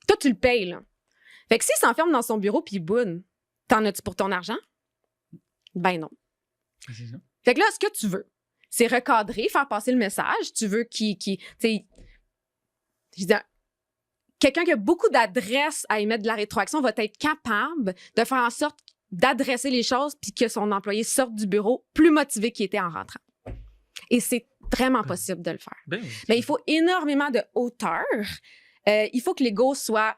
Toi, tu le payes, là. Fait que s'il s'enferme dans son bureau, puis il boude, t'en as-tu pour ton argent? Ben non. C'est ça. Fait que là, ce que tu veux, c'est recadrer, faire passer le message. Tu veux tu sais, je dis, quelqu'un qui a beaucoup d'adresses à émettre de la rétroaction va être capable de faire en sorte d'adresser les choses puis que son employé sorte du bureau plus motivé qu'il était en rentrant. Et c'est vraiment possible de le faire. Mais il faut énormément de hauteur. Il faut que l'ego soit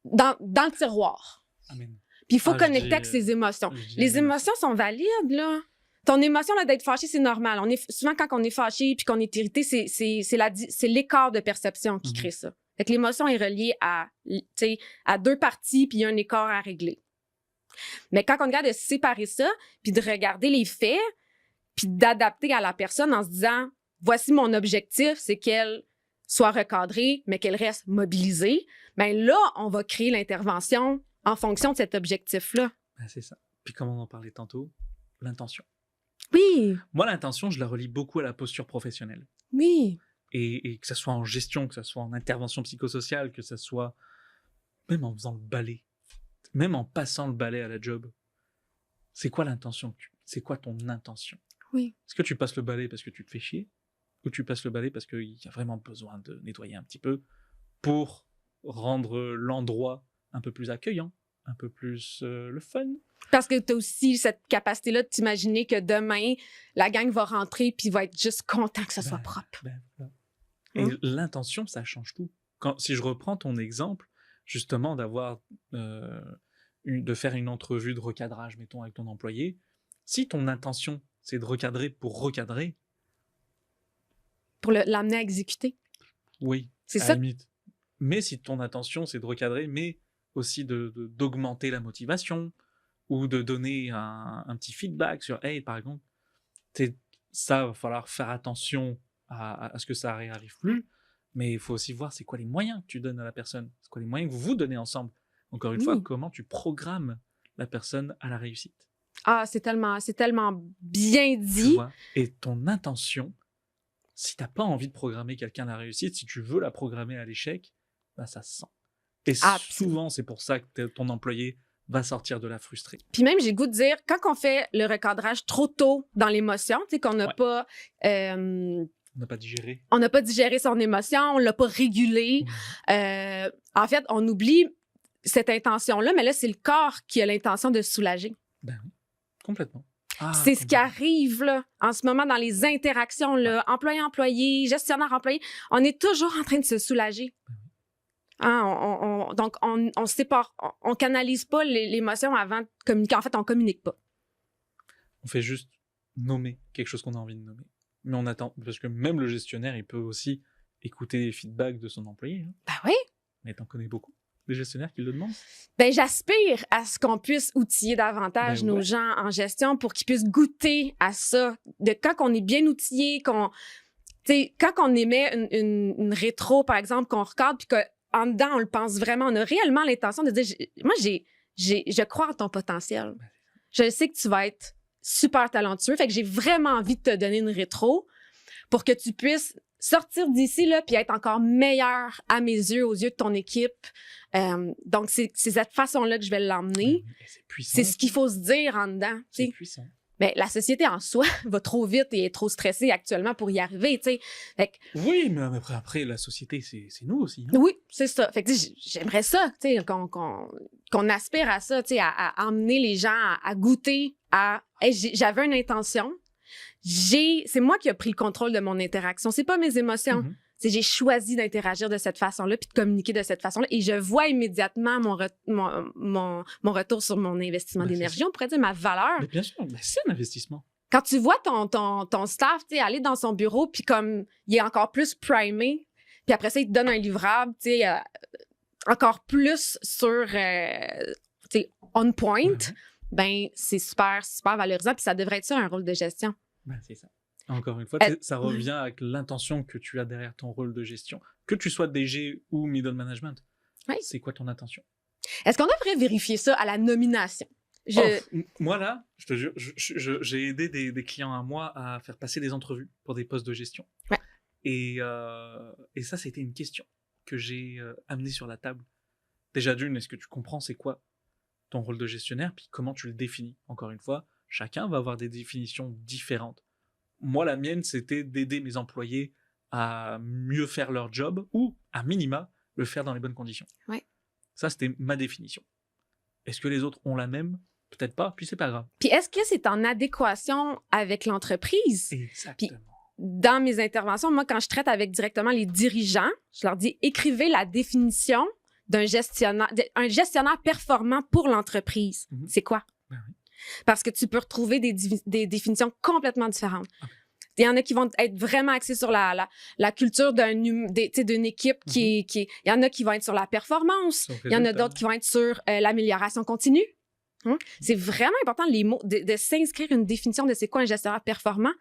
dans le tiroir. Amen. Puis il faut connecter avec ses émotions. Les émotions sont valides, là. Ton émotion là, d'être fâché, c'est normal. Souvent, quand on est fâché puis qu'on est irrité, c'est l'écart de perception qui crée ça. Fait que l'émotion est reliée à 2 parties puis il y a un écart à régler. Mais quand on regarde de séparer ça puis de regarder les faits puis d'adapter à la personne en se disant « Voici mon objectif, c'est qu'elle soit recadrée, mais qu'elle reste mobilisée. » Bien là, on va créer l'intervention en fonction de cet objectif-là. Ben, c'est ça. Puis comme on en parlait tantôt, l'intention. Oui. Moi, l'intention, je la relie beaucoup à la posture professionnelle. Oui. Et que ça soit en gestion, que ça soit en intervention psychosociale, que ça soit même en faisant le balai, même en passant le balai à la job. C'est quoi l'intention? C'est quoi ton intention? Oui. Est-ce que tu passes le balai parce que tu te fais chier? Ou tu passes le balai parce qu'il y a vraiment besoin de nettoyer un petit peu pour rendre l'endroit un peu plus accueillant, un peu plus le fun? Parce que tu as aussi cette capacité-là de t'imaginer que demain, la gang va rentrer puis va être juste content que ce soit propre. Et l'intention, ça change tout. Si je reprends ton exemple, justement, de faire une entrevue de recadrage, mettons, avec ton employé, si ton intention, c'est de recadrer pour recadrer... Pour l'amener à exécuter. Oui, c'est à ça. la limite. Mais si ton intention, c'est de recadrer, mais aussi d'augmenter la motivation ou de donner un petit feedback sur, hey, par exemple, ça, va falloir faire attention à ce que ça n'arrive plus, mais il faut aussi voir c'est quoi les moyens que tu donnes à la personne, c'est quoi les moyens que vous donnez ensemble. Encore une fois, comment tu programmes la personne à la réussite. Ah, c'est tellement bien dit. Et ton intention, si tu n'as pas envie de programmer quelqu'un à la réussite, si tu veux la programmer à l'échec, bah, ça se sent. Et souvent, c'est pour ça que ton employé va sortir de là frustré. Puis même, j'ai le goût de dire, quand on fait le recadrage trop tôt dans l'émotion, tu sais, qu'on n'a pas... on n'a pas digéré. On n'a pas digéré son émotion, on ne l'a pas régulé. En fait, on oublie cette intention-là, mais là, c'est le corps qui a l'intention de se soulager. Ben oui, complètement. C'est ce qui arrive là, en ce moment dans les interactions, là, employé-employé, gestionnaire-employé. On est toujours en train de se soulager. Donc, on sépare, on canalise pas l'émotion avant de communiquer. En fait, on communique pas. On fait juste nommer quelque chose qu'on a envie de nommer. Mais on attend, parce que même le gestionnaire, il peut aussi écouter les feedbacks de son employé. Hein. Ben oui. Mais t'en connais beaucoup, des gestionnaires qui le demandent? Ben, j'aspire à ce qu'on puisse outiller davantage nos gens en gestion pour qu'ils puissent goûter à ça. De quand on est bien outillé, quand on émet une rétro, par exemple, qu'on recadre, puis qu'en dedans, on le pense vraiment, on a réellement l'intention de dire, moi, je crois en ton potentiel. Je sais que tu vas être super talentueux, fait que j'ai vraiment envie de te donner une rétro pour que tu puisses sortir d'ici là puis être encore meilleur à mes yeux, aux yeux de ton équipe. Donc, c'est cette façon-là que je vais l'emmener. C'est ce qu'il faut se dire en dedans. C'est puissant. Mais la société en soi va trop vite et est trop stressée actuellement pour y arriver, tu sais. Oui, mais après, la société, c'est nous aussi. Hein? Oui, c'est ça. Fait que j'aimerais ça, tu sais, qu'on aspire à ça, tu sais, à emmener les gens à goûter à... Hey, j'avais une intention. C'est moi qui ai pris le contrôle de mon interaction. C'est pas mes émotions. J'ai choisi d'interagir de cette façon-là puis de communiquer de cette façon-là. Et je vois immédiatement mon retour sur mon investissement d'énergie. On pourrait dire ma valeur. Mais bien sûr, c'est un investissement. Quand tu vois ton staff aller dans son bureau puis comme il est encore plus primé, puis après ça, il te donne un livrable encore plus sur on point, ben c'est super, super valorisant. Puis ça devrait être ça, un rôle de gestion. Ben, c'est ça. Encore une fois, ça revient avec l'intention que tu as derrière ton rôle de gestion. Que tu sois DG ou middle management, c'est quoi ton intention? Est-ce qu'on devrait vérifier ça à la nomination? Moi, là, je te jure, j'ai aidé des clients à moi à faire passer des entrevues pour des postes de gestion. Ouais. Et ça, c'était une question que j'ai amenée sur la table. Déjà d'une, est-ce que tu comprends c'est quoi ton rôle de gestionnaire, puis comment tu le définis? Encore une fois, chacun va avoir des définitions différentes. Moi, la mienne, c'était d'aider mes employés à mieux faire leur job ou, à minima, le faire dans les bonnes conditions. Ouais. Ça, c'était ma définition. Est-ce que les autres ont la même? Peut-être pas, puis c'est pas grave. Puis est-ce que c'est en adéquation avec l'entreprise? Exactement. Puis, dans mes interventions, moi, quand je traite avec directement les dirigeants, je leur dis, écrivez la définition d'un gestionnaire, un gestionnaire performant pour l'entreprise. C'est quoi? Ben oui. Parce que tu peux retrouver des définitions complètement différentes. Il y en a qui vont être vraiment axés sur la culture d'une équipe qui il y en a qui vont être sur la performance. Il y en a d'autres qui vont être sur l'amélioration continue. C'est vraiment important, les mots, de s'inscrire une définition de c'est quoi un gestionnaire performant.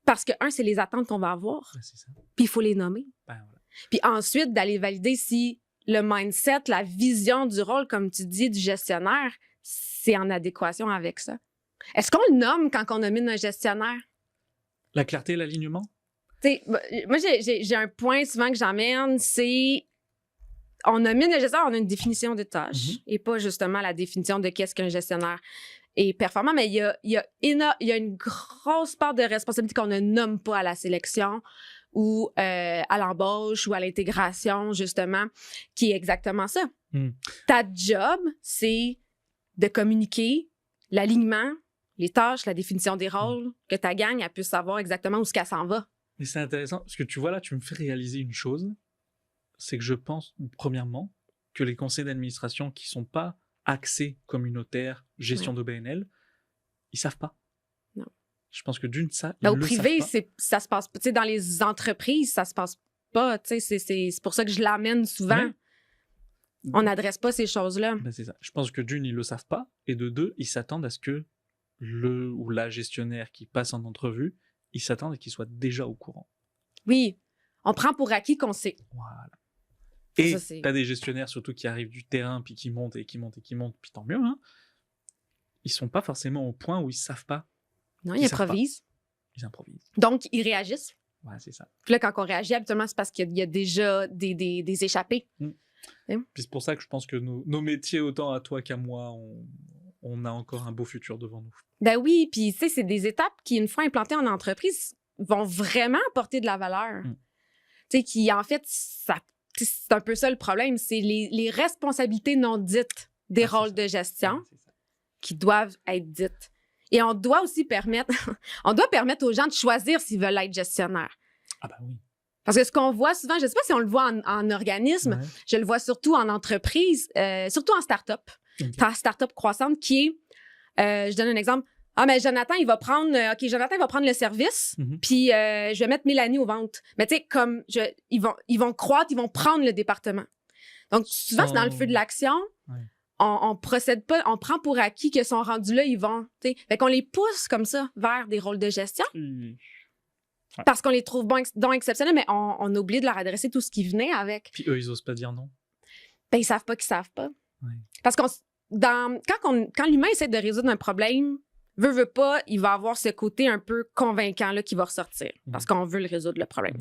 Parce que, c'est les attentes qu'on va avoir. Ben, c'est ça. Puis il faut les nommer. Ben, voilà. Puis ensuite, d'aller valider si le mindset, la vision du rôle, comme tu dis, du gestionnaire, c'est en adéquation avec ça. Est-ce qu'on le nomme quand on nomine un gestionnaire? La clarté, l'alignement? Moi, j'ai un point souvent que j'emmène, c'est on nomine un gestionnaire, on a une définition des tâches et pas justement la définition de qu'est-ce qu'un gestionnaire est performant, mais il y a une grosse part de responsabilité qu'on ne nomme pas à la sélection ou à l'embauche ou à l'intégration, justement, qui est exactement ça. Ta job, c'est de communiquer l'alignement, les tâches, la définition des rôles, que ta gang elle puisse savoir exactement où ce qu'elle s'en va. Mais c'est intéressant, parce que tu vois là, tu me fais réaliser une chose, c'est que je pense, premièrement, que les conseils d'administration qui sont pas axés communautaires, gestion d'OBNL, ils savent pas. Non. Je pense que d'une, ça, au privé, ça se passe pas. Dans les entreprises, ça se passe pas. C'est pour ça que je l'amène souvent. On n'adresse pas ces choses-là. Ben, c'est ça. Je pense que d'une, ils le savent pas, et de deux, ils s'attendent à ce que le ou la gestionnaire qui passe en entrevue, ils s'attendent à qu'il soit déjà au courant. Oui, on prend pour acquis qu'on sait. Voilà. Et Ça, t'as des gestionnaires surtout qui arrivent du terrain, puis qui montent, puis tant mieux, hein. Ils sont pas forcément au point où ils savent pas. Non, Ils ils savent pas. improvisent. Ils improvisent. Donc, ils réagissent. Ouais, c'est ça. Puis là, quand on réagit, habituellement, c'est parce qu'il y a déjà des échappées. Puis c'est pour ça que je pense que nos métiers, autant à toi qu'à moi, on a encore un beau futur devant nous. Ben oui, puis tu sais, c'est des étapes qui, une fois implantées en entreprise, vont vraiment apporter de la valeur. Tu sais, qui, en fait, c'est un peu ça le problème, c'est les responsabilités non dites des rôles de gestion qui doivent être dites. Et on doit aussi permettre aux gens de choisir s'ils veulent être gestionnaires. Ah ben oui. Parce que ce qu'on voit souvent, je ne sais pas si on le voit en organisme, je le vois surtout en entreprise, surtout en start-up, start-up croissante, qui est, je donne un exemple, mais Jonathan, il va prendre le service, puis je vais mettre Mélanie aux ventes. Mais tu sais, comme ils vont croître, ils vont prendre le département. Donc, souvent, c'est dans le feu de l'action. On procède pas, on prend pour acquis qu'ils sont rendus là, ils vont. Fait qu'on les pousse comme ça vers des rôles de gestion. Parce qu'on les trouve donc exceptionnels, mais on a oublié de leur adresser tout ce qui venait avec. Puis eux, ils osent pas dire non. Ben, ils savent pas qu'ils savent pas. Ouais. Parce quand l'humain essaie de résoudre un problème, veut pas, il va avoir ce côté un peu convaincant là, qui va ressortir. Parce qu'on veut le résoudre, le problème.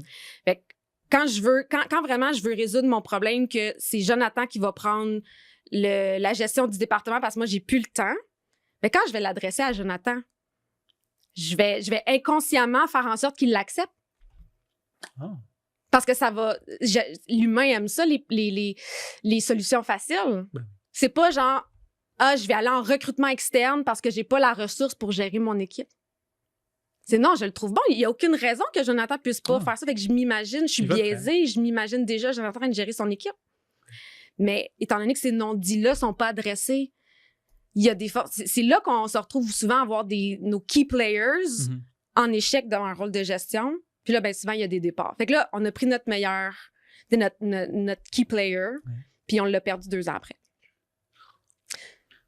Fait que quand vraiment je veux résoudre mon problème, que c'est Jonathan qui va prendre la gestion du département parce que moi, j'ai plus le temps, mais quand je vais l'adresser à Jonathan, je vais inconsciemment faire en sorte qu'il l'accepte. Parce que ça va... l'humain aime ça, les solutions faciles. C'est pas genre, je vais aller en recrutement externe parce que j'ai pas la ressource pour gérer mon équipe. C'est non, je le trouve bon. Il n'y a aucune raison que Jonathan puisse pas faire ça. Fait que je m'imagine, je suis biaisée, je m'imagine déjà Jonathan en train de gérer son équipe. Mais étant donné que ces non-dits-là sont pas adressés, il y a des forces. C'est là qu'on se retrouve souvent à avoir nos key players en échec dans un rôle de gestion. Puis là, ben souvent, il y a des départs. Fait que là, on a pris notre key player, puis on l'a perdu 2 ans après.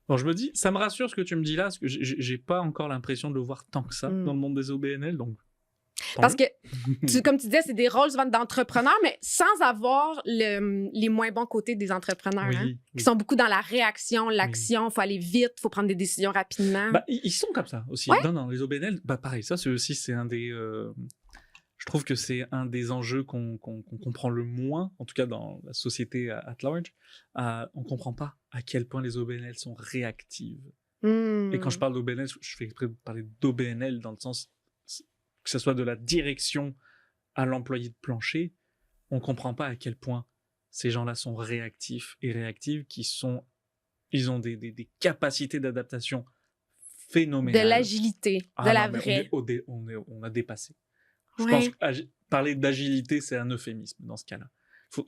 Bon, je me dis, ça me rassure ce que tu me dis là, parce que j'ai pas encore l'impression de le voir tant que ça dans le monde des OBNL, donc... Parce que, comme tu disais, c'est des rôles souvent d'entrepreneurs, mais sans avoir les moins bons côtés des entrepreneurs, qui sont beaucoup dans la réaction, l'action, il faut aller vite, il faut prendre des décisions rapidement. Bah, ils sont comme ça aussi. Dans les OBNL, bah, pareil, ça, c'est aussi, c'est un des... je trouve que c'est un des enjeux qu'on comprend le moins, en tout cas dans la société at large. On ne comprend pas à quel point les OBNL sont réactives. Et quand je parle d'OBNL, je fais exprès de parler d'OBNL dans le sens... que ce soit de la direction à l'employé de plancher, on ne comprend pas à quel point ces gens-là sont réactifs et réactives, ils ont des capacités d'adaptation phénoménales. De l'agilité, vraie. On a dépassé. Je pense que parler d'agilité, c'est un euphémisme dans ce cas-là.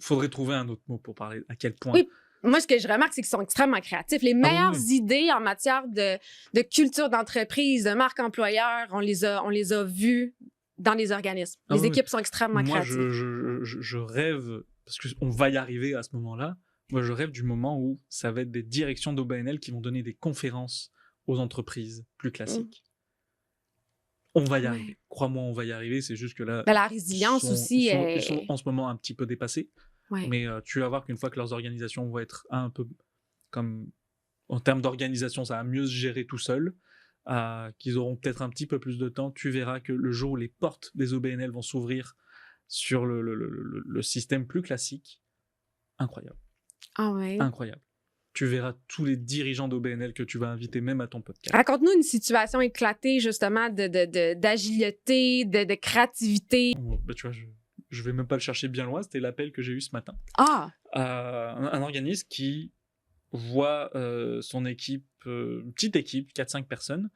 Faudrait trouver un autre mot pour parler à quel point... Oui. Moi, ce que je remarque, c'est qu'ils sont extrêmement créatifs. Les meilleures idées en matière de culture d'entreprise, de marque employeur, on les a vues dans les organismes. Les équipes sont extrêmement créatives. Moi, je rêve, parce qu'on va y arriver à ce moment-là, moi, je rêve du moment où ça va être des directions d'OBNL qui vont donner des conférences aux entreprises plus classiques. On va y arriver. Crois-moi, on va y arriver. C'est juste que là... la résilience aussi ils sont en ce moment un petit peu dépassés. Mais tu vas voir qu'une fois que leurs organisations vont être un peu comme... En termes d'organisation, ça va mieux se gérer tout seul, qu'ils auront peut-être un petit peu plus de temps, tu verras que le jour où les portes des OBNL vont s'ouvrir sur le système plus classique, incroyable. Incroyable. Tu verras tous les dirigeants d'OBNL que tu vas inviter même à ton podcast. Raconte-nous une situation éclatée, justement, d'agilité, de créativité. Bah, tu vois, je vais même pas le chercher bien loin, c'était l'appel que j'ai eu ce matin. Un organisme qui voit son équipe, une petite équipe, 4-5 personnes,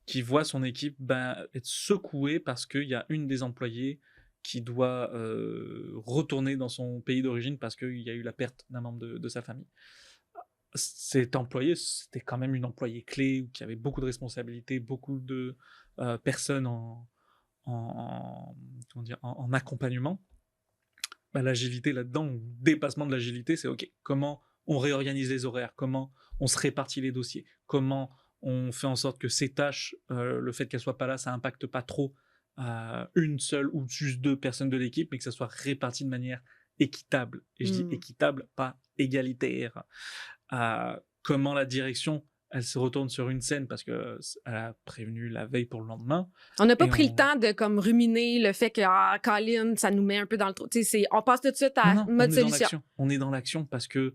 qui voit son équipe être secouée parce qu'il y a une des employées qui doit retourner dans son pays d'origine parce qu'il y a eu la perte d'un membre de sa famille. Cette employée, c'était quand même une employée clé qui avait beaucoup de responsabilités, beaucoup de personnes en accompagnement. l'agilité là-dedans, ou dépassement de l'agilité, c'est OK, comment on réorganise les horaires, comment on se répartit les dossiers, comment on fait en sorte que ces tâches, le fait qu'elles soient pas là, ça impacte pas trop une seule ou juste 2 personnes de l'équipe, mais que ça soit réparti de manière équitable. Et je dis équitable, pas égalitaire. Comment la direction, elle se retourne sur une scène parce qu'elle a prévenu la veille pour le lendemain. On n'a pas pris le temps de comme ruminer le fait que Colin, ça nous met un peu dans le trou. On passe tout de suite à mode solution. On est dans l'action parce que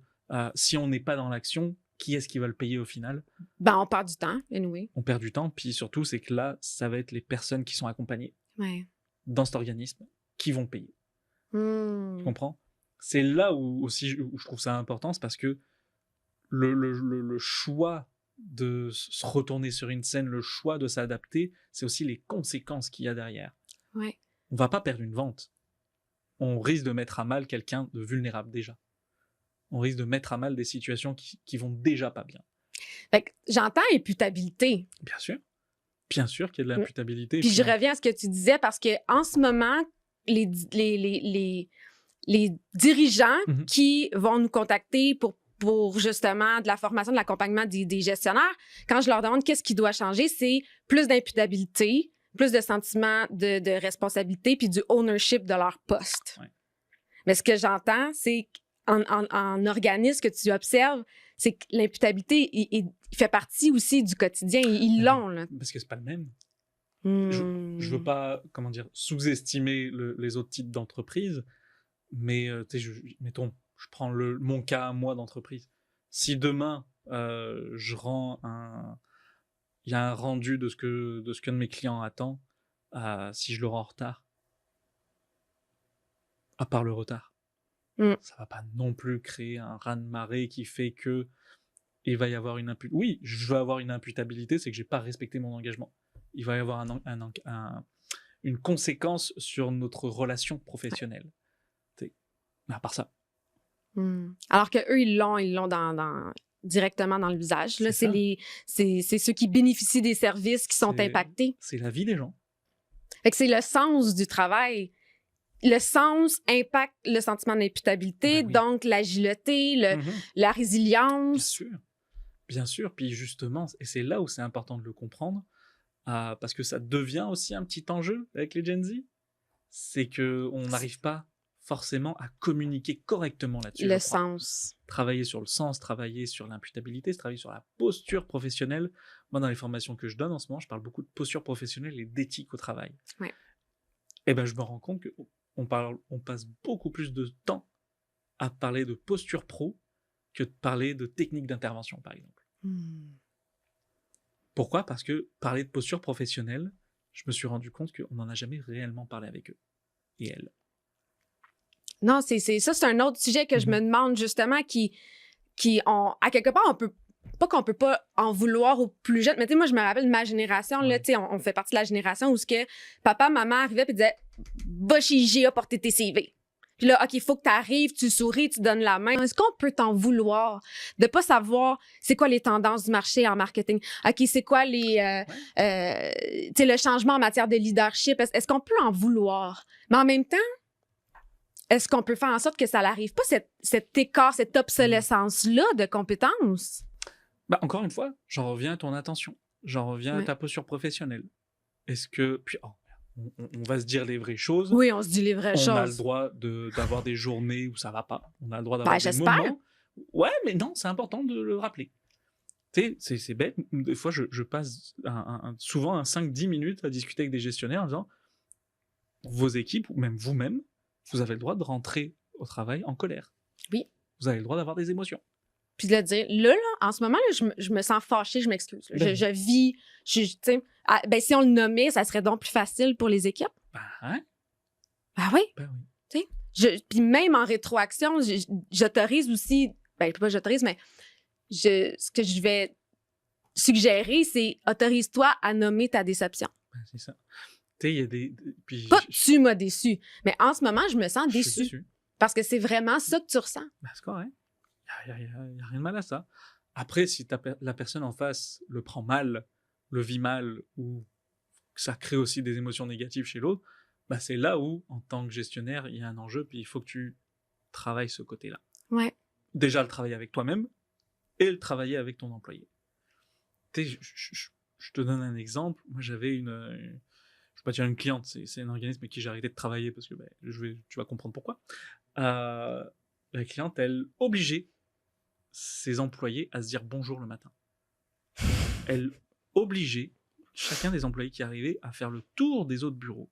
si on n'est pas dans l'action, qui est-ce qui va le payer au final? Ben, on perd du temps, anyway. On perd du temps, puis surtout, c'est que là, ça va être les personnes qui sont accompagnées dans cet organisme qui vont payer. Tu comprends? C'est là où je trouve ça important, c'est parce que le choix de se retourner sur une scène, le choix de s'adapter, c'est aussi les conséquences qu'il y a derrière. Ouais. On va pas perdre une vente. On risque de mettre à mal quelqu'un de vulnérable déjà. On risque de mettre à mal des situations qui vont déjà pas bien. Fait que j'entends imputabilité. Bien sûr. Bien sûr qu'il y a de l'imputabilité. Puis je reviens à ce que tu disais parce que en ce moment, les dirigeants qui vont nous contacter pour justement de la formation, de l'accompagnement des gestionnaires, quand je leur demande qu'est-ce qui doit changer, c'est plus d'imputabilité, plus de sentiment de responsabilité puis du ownership de leur poste. Ouais. Mais ce que j'entends, c'est en organisme que tu observes, c'est que l'imputabilité il fait partie aussi du quotidien. Ils l'ont. Là. Parce que c'est pas le même. Je veux pas, sous-estimer les autres types d'entreprises, mais mettons, je prends mon cas à moi d'entreprise. Si demain, je rends il y a un rendu de ce qu'un de mes clients attend, si je le rends en retard, à part le retard, ça va pas non plus créer un raz-de-marée qui fait que il va y avoir une imputabilité. Oui, je vais avoir une imputabilité, c'est que j'ai pas respecté mon engagement. Il va y avoir une conséquence sur notre relation professionnelle. Mais à part ça. Alors que eux, ils l'ont directement dans le visage. Là, c'est ceux qui bénéficient des services qui sont impactés. C'est la vie des gens. Fait que c'est le sens du travail. Le sens impacte le sentiment d'imputabilité, donc l'agilité, la résilience. Bien sûr. Puis justement, et c'est là où c'est important de le comprendre, parce que ça devient aussi un petit enjeu avec les Gen Z, c'est qu'on n'arrive pas forcément à communiquer correctement là-dessus. Le sens. Travailler sur le sens, travailler sur l'imputabilité, travailler sur la posture professionnelle. Moi, dans les formations que je donne en ce moment, je parle beaucoup de posture professionnelle et d'éthique au travail. Ouais. Et ben, je me rends compte qu'on passe beaucoup plus de temps à parler de posture pro que de parler de technique d'intervention, par exemple. Pourquoi? Parce que parler de posture professionnelle, je me suis rendu compte qu'on n'en a jamais réellement parlé avec eux et elles. Non, ça, c'est un autre sujet que je me demande justement à quelque part, on peut pas en vouloir aux plus jeunes. Mais tu sais, moi, je me rappelle de ma génération, là, tu sais, on fait partie de la génération où ce que papa, maman arrivaient et disaient « Va chez IGA porter tes CV ». Puis là, OK, il faut que tu arrives, tu souris, tu donnes la main. Est-ce qu'on peut t'en vouloir de pas savoir c'est quoi les tendances du marché en marketing? OK, c'est quoi tu sais, le changement en matière de leadership? Est-ce qu'on peut en vouloir? Mais en même temps, est-ce qu'on peut faire en sorte que ça n'arrive pas, cet écart, cette obsolescence-là de compétences? Bah, encore une fois, j'en reviens à ton attention. J'en reviens à ta posture professionnelle. Est-ce que... Puis, on va se dire les vraies choses. Oui, on se dit les vraies choses. On a le droit d'avoir des journées où ça va pas. On a le droit d'avoir des moments. Ouais, mais non, c'est important de le rappeler. Tu sais, c'est bête. Des fois, je passe souvent 5-10 minutes à discuter avec des gestionnaires en disant vos équipes, ou même vous-même, vous avez le droit de rentrer au travail en colère. Oui. Vous avez le droit d'avoir des émotions. Puis de le dire, là, en ce moment, là, je me sens fâchée, je m'excuse. Je vis, tu sais, si on le nommait, ça serait donc plus facile pour les équipes. Ben oui. Tu sais, puis même en rétroaction, j'autorise aussi, pas j'autorise, mais ce que je vais suggérer, c'est autorise-toi à nommer ta déception. C'est ça. Tu sais, il y a des... Puis tu m'as déçu, mais en ce moment, je me sens déçue. Parce que c'est vraiment ça que tu ressens. Ben, c'est correct. Il n'y a rien de mal à ça. Après, si la personne en face le prend mal, le vit mal, ou que ça crée aussi des émotions négatives chez l'autre, bah, c'est là où, en tant que gestionnaire, il y a un enjeu, puis il faut que tu travailles ce côté-là. Ouais. Déjà, le travailler avec toi-même et le travailler avec ton employé. Tu sais, je te donne un exemple. Moi, j'avais je vais pas dire une cliente, c'est un organisme avec qui j'ai arrêté de travailler parce que tu vas comprendre pourquoi. La cliente, elle obligeait ses employés à se dire bonjour le matin. Elle obligeait chacun des employés qui arrivaient à faire le tour des autres bureaux,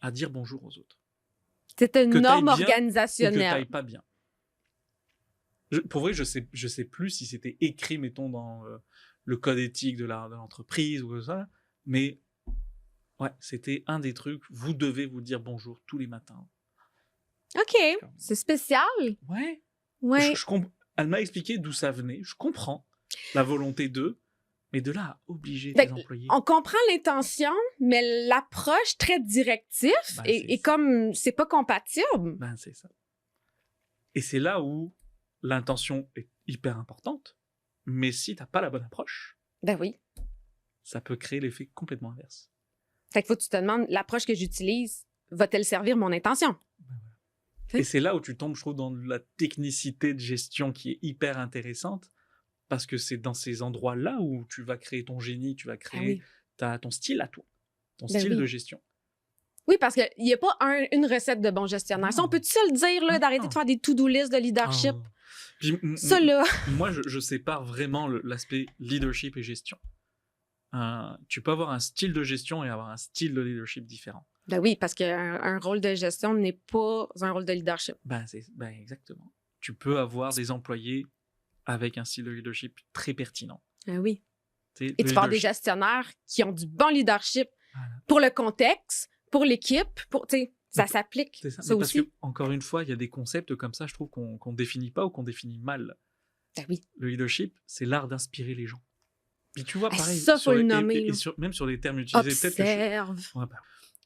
à dire bonjour aux autres. C'était une Que t'ailles norme bien organisationnelle. Ou que t'ailles pas bien. Pour vrai, je sais plus si c'était écrit, mettons, dans le code éthique de l'entreprise ou ça, mais ouais, c'était un des trucs. Vous devez vous dire bonjour tous les matins. OK. C'est spécial. Ouais. Ouais. Elle m'a expliqué d'où ça venait. Je comprends la volonté d'eux, mais de là à obliger Fait tes employés. On comprend l'intention, mais l'approche très directive est comme c'est pas compatible. Ben, c'est ça. Et c'est là où l'intention est hyper importante, mais si t'as pas la bonne approche, Ben oui. ça peut créer l'effet complètement inverse. Fait qu'il faut que tu te demandes, l'approche que j'utilise, va-t-elle servir mon intention? Et c'est là où tu tombes, je trouve, dans la technicité de gestion qui est hyper intéressante, parce que c'est dans ces endroits-là où tu vas créer ton génie, tu vas créer ton style à toi, ton style de gestion. Oui, parce qu'il n'y a pas une recette de bon gestionnaire. Ça, on peut-tu se le dire, là, d'arrêter de faire des to-do list de leadership? Puis, ça, là... Moi, je sépare vraiment l'aspect leadership et gestion. Tu peux avoir un style de gestion et avoir un style de leadership différent. Ben oui, parce qu'un rôle de gestion n'est pas un rôle de leadership. Ben exactement. Tu peux avoir des employés avec un style de leadership très pertinent. Ah oui. Et tu peux avoir des gestionnaires qui ont du bon leadership pour le contexte, pour l'équipe, ça s'applique. C'est ça, ça parce aussi. que, encore une fois, il y a des concepts comme ça, je trouve, qu'on ne définit pas ou qu'on définit mal. Ben oui. Le leadership, c'est l'art d'inspirer les gens. Puis tu vois, pareil, ça, faut le nommer. Même sur les termes utilisés, Observe.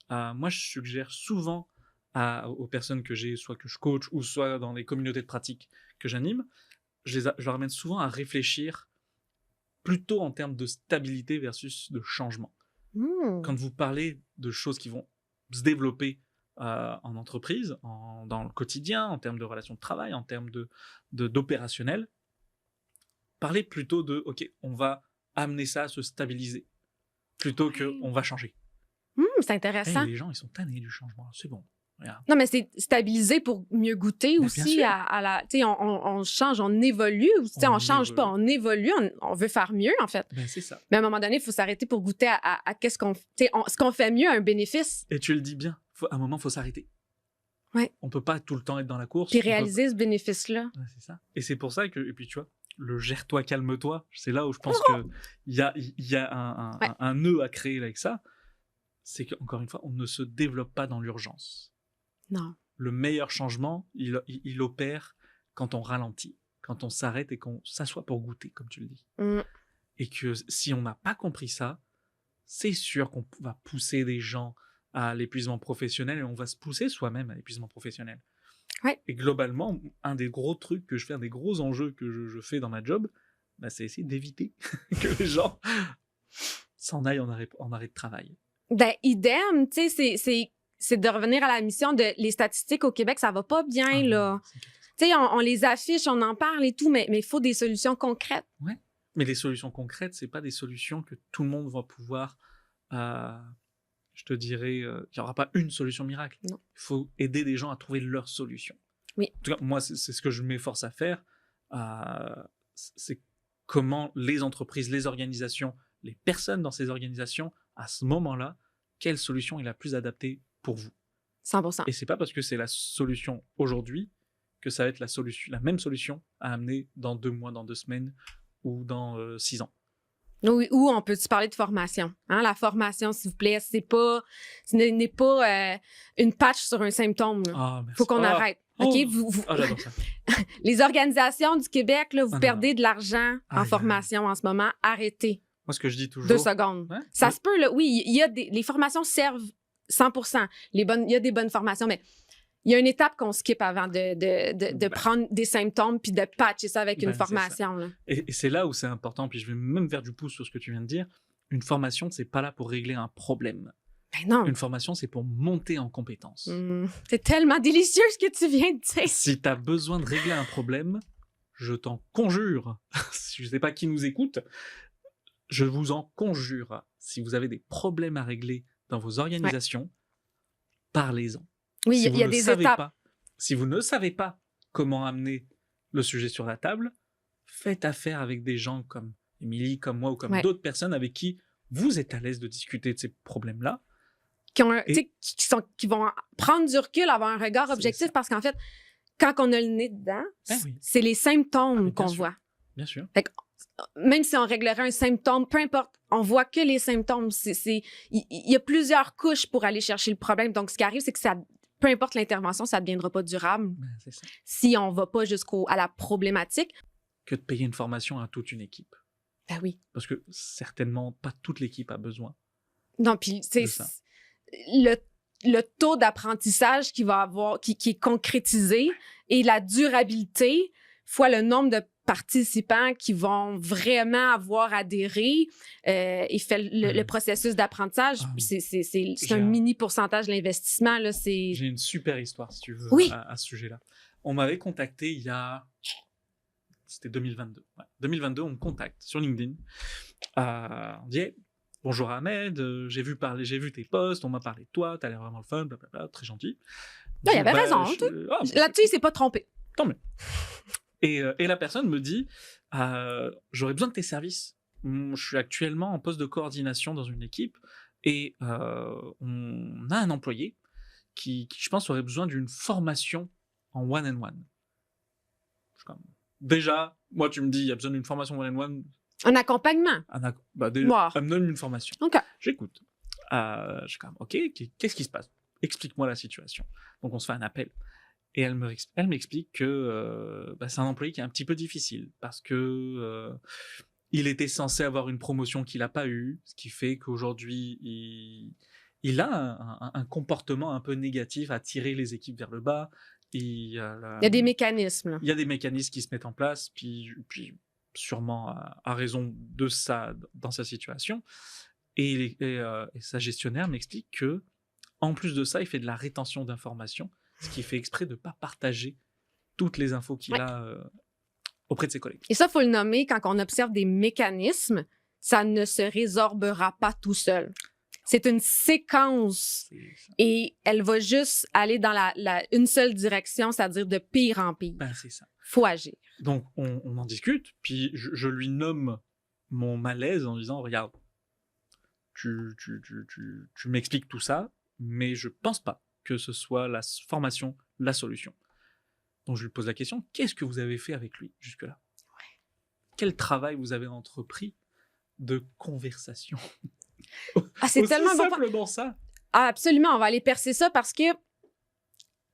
Moi, je suggère souvent aux personnes que j'ai, soit que je coach ou soit dans les communautés de pratique que j'anime, je leur amène souvent à réfléchir plutôt en termes de stabilité versus de changement. Quand vous parlez de choses qui vont se développer en entreprise, dans le quotidien, en termes de relations de travail, en termes d'opérationnel, parlez plutôt de « OK, on va amener ça à se stabiliser » plutôt qu'on va changer. C'est intéressant. Les gens, ils sont tannés du changement. C'est bon. Regarde. Non, mais c'est stabiliser pour mieux goûter aussi à la... Tu sais, on change, on évolue. On change pas, on évolue, on veut faire mieux, en fait. Ben, c'est ça. Mais à un moment donné, il faut s'arrêter pour goûter à qu'est-ce qu'on... ce qu'on fait mieux, un bénéfice. Et tu le dis bien. À un moment, il faut s'arrêter. Ouais. On peut pas tout le temps être dans la course. Puis réaliser ce bénéfice-là. Ouais, c'est ça. Et c'est pour ça que... Et puis, tu vois, le gère-toi, calme-toi, c'est là où je pense qu'il y a un nœud à créer avec ça. C'est qu'encore une fois, on ne se développe pas dans l'urgence. Non. Le meilleur changement, il opère quand on ralentit, quand on s'arrête et qu'on s'assoit pour goûter, comme tu le dis. Et que si on n'a pas compris ça, c'est sûr qu'on va pousser des gens à l'épuisement professionnel et on va se pousser soi-même à l'épuisement professionnel. Ouais. Et globalement, un des gros trucs que je fais, un des gros enjeux que je fais dans ma job, c'est essayer d'éviter que les gens s'en aillent en arrêt de travail. Ben, idem, tu sais, c'est de revenir à la mission de les statistiques au Québec, ça va pas bien, là. Tu sais, on les affiche, on en parle et tout, mais il faut des solutions concrètes. Ouais. Mais les solutions concrètes, c'est pas des solutions que tout le monde va pouvoir... je te dirais, il n'y aura pas une solution miracle. Non. Il faut aider des gens à trouver leur solution. Oui. En tout cas, moi, c'est ce que je m'efforce à faire. C'est comment les entreprises, les organisations, les personnes dans ces organisations, à ce moment-là, quelle solution est la plus adaptée pour vous. 100%. Et c'est pas parce que c'est la solution aujourd'hui que ça va être la même solution à amener dans 2 mois, dans 2 semaines ou dans 6 ans. Oui, ou on peut-tu parler de formation? Hein? La formation, s'il vous plaît, ce n'est pas une patch sur un symptôme. Il faut qu'on arrête. Okay? J'adore ça. Les organisations du Québec, là, vous perdez de l'argent en formation en ce moment. Arrêtez. Moi, ce que je dis toujours... 2 secondes. Ouais? Ça se peut, là. Oui, les formations servent 100%. Il y a des bonnes formations, mais il y a une étape qu'on skip avant de prendre des symptômes puis de patcher ça avec une formation. Là. Et c'est là où c'est important, puis je vais même faire du pouce sur ce que tu viens de dire. Une formation, c'est pas là pour régler un problème. Ben non. Une formation, c'est pour monter en compétences. C'est tellement délicieux ce que tu viens de dire. Si tu as besoin de régler un problème, je t'en conjure, je ne sais pas qui nous écoute, je vous en conjure, si vous avez des problèmes à régler dans vos organisations, parlez-en. Oui, Si il y a des étapes. Si vous ne savez pas comment amener le sujet sur la table, faites affaire avec des gens comme Émilie, comme moi ou comme d'autres personnes avec qui vous êtes à l'aise de discuter de ces problèmes-là. Qui vont prendre du recul, avoir un regard objectif, parce qu'en fait, quand on a le nez dedans, c'est les symptômes qu'on voit. Bien sûr. Fait que, même si on réglerait un symptôme, peu importe, on voit que les symptômes. Il y a plusieurs couches pour aller chercher le problème. Donc, ce qui arrive, c'est que peu importe l'intervention, ça ne deviendra pas durable si on ne va pas jusqu'à la problématique. Que de payer une formation à toute une équipe. Ben oui. Parce que certainement, pas toute l'équipe a besoin. Non, puis c'est le taux d'apprentissage qui est concrétisé et la durabilité fois le nombre de participants qui vont vraiment avoir adhéré et fait le processus d'apprentissage. C'est un mini pourcentage de l'investissement. J'ai une super histoire, si tu veux, à ce sujet-là. On m'avait contacté c'était 2022. 2022, on me contacte sur LinkedIn. On dit bonjour Ahmed, j'ai vu tes posts, on m'a parlé de toi, t'as l'air vraiment le fun, blablabla, très gentil. Il avait raison. Là-dessus, il s'est pas trompé. Tant mieux. Et la personne me dit j'aurais besoin de tes services. Je suis actuellement en poste de coordination dans une équipe et on a un employé qui, je pense, aurait besoin d'une formation en one-on-one. Déjà, moi, tu me dis, il y a besoin d'une formation one-on-one. Un accompagnement. Déjà, elle me donne une formation. Okay. J'écoute. Je suis comme, OK, qu'est-ce qui se passe? Explique-moi la situation. Donc, on se fait un appel. Et elle m'explique que c'est un employé qui est un petit peu difficile parce que il était censé avoir une promotion qu'il n'a pas eue, ce qui fait qu'aujourd'hui, il a un comportement un peu négatif à tirer les équipes vers le bas. Il y a des mécanismes. Là. Il y a des mécanismes qui se mettent en place, puis sûrement à raison de ça dans sa situation. Et sa gestionnaire m'explique que, en plus de ça, il fait de la rétention d'informations, ce qui fait exprès de ne pas partager toutes les infos qu'il a auprès de ses collègues. Et ça, il faut le nommer, quand on observe des mécanismes, ça ne se résorbera pas tout seul. C'est une séquence et elle va juste aller dans une seule direction, c'est-à-dire de pire en pire. C'est ça. Faut agir. Donc, on en discute, puis je lui nomme mon malaise en disant, regarde, tu m'expliques tout ça, mais je pense pas que ce soit la formation, la solution. Donc, je lui pose la question, qu'est-ce que vous avez fait avec lui jusque-là? Quel travail vous avez entrepris de conversation? C'est tellement simplement ça. Absolument, on va aller percer ça parce que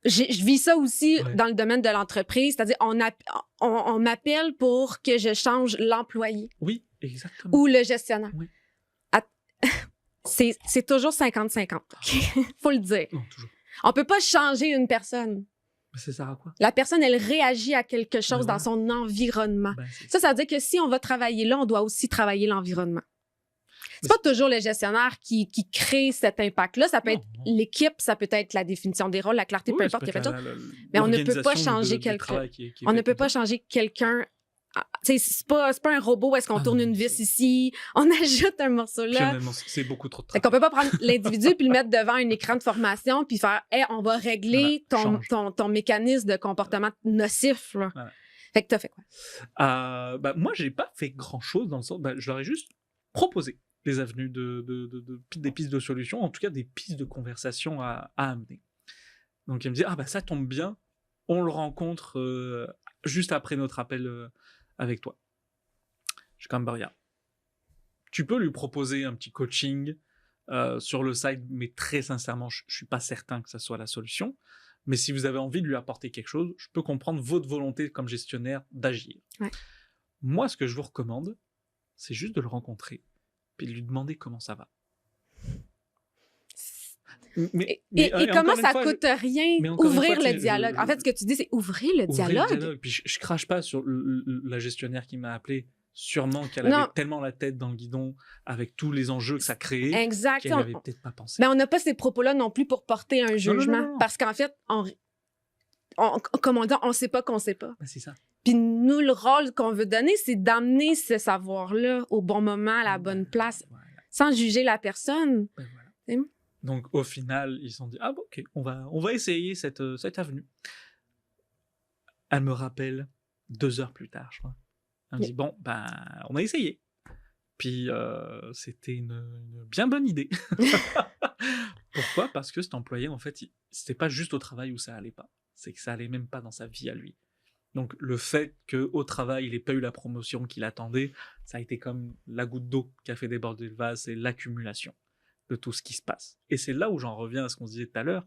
je vis ça aussi dans le domaine de l'entreprise, c'est-à-dire on m'appelle pour que je change l'employé. Oui, exactement. Ou le gestionnaire. Oui. C'est toujours 50-50. Faut le dire. Non, toujours. On peut pas changer une personne. Ça sert à quoi? La personne, elle réagit à quelque chose dans son environnement. Ça veut dire que si on va travailler là, on doit aussi travailler l'environnement. C'est pas toujours le gestionnaire qui crée cet impact-là. Ça peut être l'équipe, ça peut être la définition des rôles, la clarté, peu importe. Mais on ne peut pas changer quelqu'un. On ne peut pas changer quelqu'un. C'est pas un robot où est-ce qu'on tourne une vis ici, on ajoute un morceau là. C'est beaucoup trop de travail. On peut pas prendre l'individu puis le mettre devant un écran de formation puis faire « Hey, on va régler ton mécanisme de comportement nocif. » Fait que t'as fait quoi? Moi, j'ai pas fait grand-chose dans le sens... je leur ai juste proposé des avenues des pistes de solutions, en tout cas des pistes de conversation à amener. Donc, il me dit « Ah, ça tombe bien, on le rencontre juste après notre appel avec toi. » Je suis comme, regarde, tu peux lui proposer un petit coaching sur le site, mais très sincèrement, je suis pas certain que ça soit la solution. Mais si vous avez envie de lui apporter quelque chose, je peux comprendre votre volonté comme gestionnaire d'agir. Ouais. Moi, ce que je vous recommande, c'est juste de le rencontrer puis de lui demander comment ça va. Et comment ça coûte rien ouvrir le dialogue? En fait, ce que tu dis, c'est ouvrir le dialogue. Puis je crache pas sur la gestionnaire qui m'a appelé. Sûrement qu'elle Non. avait tellement la tête dans le guidon avec tous les enjeux que ça créait qu'elle Exact. n'avait peut-être pas pensé. Mais on n'a pas ces propos-là non plus pour porter un jugement. non. Parce qu'en fait, comme on dit, on ne sait pas qu'on ne sait pas. Ben, c'est ça. Puis nous, le rôle qu'on veut donner, c'est d'amener ce savoir-là au bon moment, à la bonne place, Voilà. sans juger la personne. Ben, voilà. C'est- Donc au final, ils se sont dit ah bon, ok, on va essayer cette avenue. Elle me rappelle 2 heures plus tard, je crois. Elle me dit bon ben on a essayé. Puis c'était une bien bonne idée. Pourquoi? Parce que cet employé en fait, c'était pas juste au travail où ça allait pas, c'est que ça allait même pas dans sa vie à lui. Donc le fait qu'au travail il ait pas eu la promotion qu'il attendait, ça a été comme la goutte d'eau qui a fait déborder le vase, c'est l'accumulation de tout ce qui se passe. Et c'est là où j'en reviens à ce qu'on se disait tout à l'heure,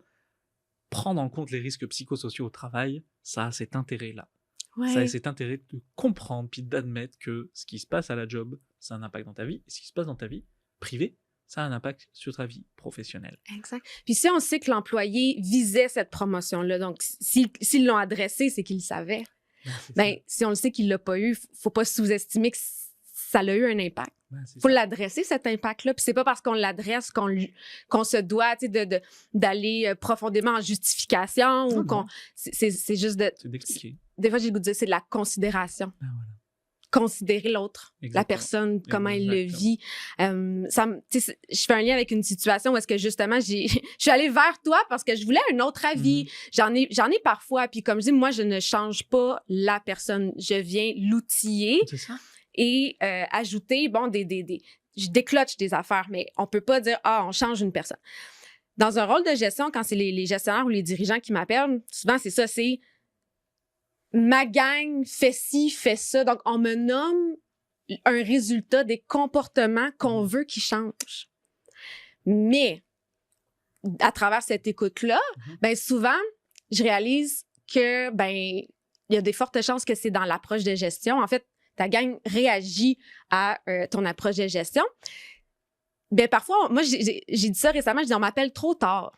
prendre en compte les risques psychosociaux au travail, ça a cet intérêt-là. Ça a cet intérêt de comprendre puis d'admettre que ce qui se passe à la job, ça a un impact dans ta vie, et ce qui se passe dans ta vie privée, ça a un impact sur ta vie professionnelle. Exact. Puis si on sait que l'employé visait cette promotion-là, donc s'ils l'ont adressé, c'est qu'ils le savaient. Ben, si on le sait qu'il ne l'a pas eu, faut pas sous-estimer que ça a eu un impact. Faut l'adresser, cet impact-là. Puis c'est pas parce qu'on l'adresse qu'on se doit d'aller profondément en justification ou qu'on. C'est juste de. C'est d'expliquer. Des fois, j'ai le goût de dire c'est de la considération. Ben voilà. Considérer l'autre, Exactement. la personne, comment elle le Exactement. vit. Je fais un lien avec une situation où est-ce que justement, je suis allée vers toi parce que je voulais un autre avis. J'en ai parfois. Puis comme je dis, moi, je ne change pas la personne. Je viens l'outiller. C'est ça. Et ajouter, bon, je décloche des affaires, mais on peut pas dire, on change une personne. Dans un rôle de gestion, quand c'est les gestionnaires ou les dirigeants qui m'appellent, souvent, c'est ça, c'est ma gang fait ci, fait ça. Donc, on me nomme un résultat des comportements qu'on veut qu'ils changent. Mais, à travers cette écoute-là, ben souvent, je réalise que, ben, il y a des fortes chances que c'est dans l'approche de gestion. En fait, ta gang réagit à ton approche de gestion. Bien, parfois, moi, j'ai dit ça récemment, je dis on m'appelle trop tard.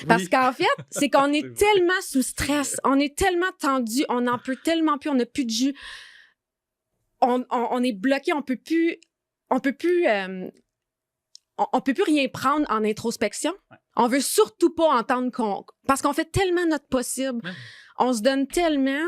Parce qu'en fait, c'est qu'on est tellement sous stress, on est tellement tendu, on n'en peut tellement plus, on n'a plus de jus. On est bloqué, on peut plus rien prendre en introspection. Ouais. On veut surtout pas entendre parce qu'on fait tellement notre possible. Ouais. On se donne tellement.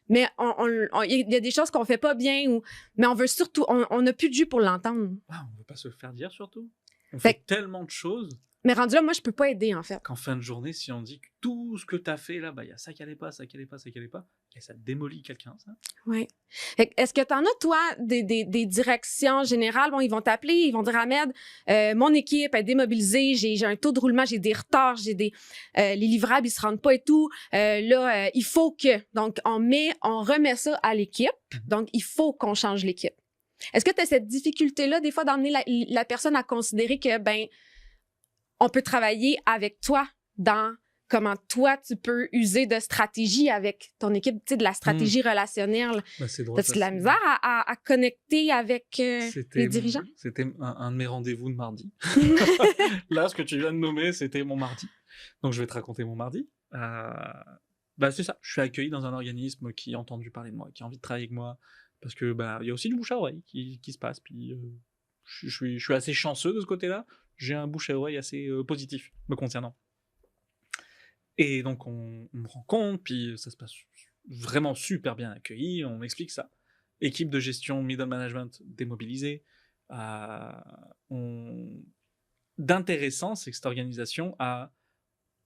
Mais il y a des choses qu'on fait pas bien, mais on veut surtout, on n'a plus de jus pour l'entendre. Ah, on veut pas se le faire dire surtout. On Fait fait tellement de choses Mais rendu là, moi, je peux pas aider, en fait. qu'en fin de journée, si on dit que tout ce que tu as fait là, il y a ça qui allait pas, ça qui allait pas, ça qui allait pas, et ça démolit quelqu'un, ça. Oui. Est-ce que tu en as, toi, des directions générales? Bon, ils vont t'appeler, ils vont dire, Ahmed, mon équipe est démobilisée, j'ai un taux de roulement, j'ai des retards, les livrables, ils se rendent pas et tout. Il faut que. Donc, on remet ça à l'équipe. Donc, il faut qu'on change l'équipe. Est-ce que tu as cette difficulté-là, des fois, d'emmener la personne à considérer que, ben, on peut travailler avec toi dans comment toi, tu peux user de stratégie avec ton équipe, tu sais, de la stratégie relationnelle. Ben, c'est drôle. As-tu de la misère à connecter avec les dirigeants? C'était un de mes rendez-vous de mardi. Là, ce que tu viens de nommer, c'était mon mardi. Donc, je vais te raconter mon mardi. C'est ça. Je suis accueilli dans un organisme qui a entendu parler de moi, qui a envie de travailler avec moi, parce que il y a aussi du bouche à oreille qui se passe. Puis, je suis assez chanceux de ce côté-là. J'ai un bouche à oreille assez positif me concernant. Et donc, on me rencontre, puis ça se passe vraiment super bien accueilli, on m'explique ça. Équipe de gestion, middle management démobilisée. D'intéressant, c'est que cette organisation a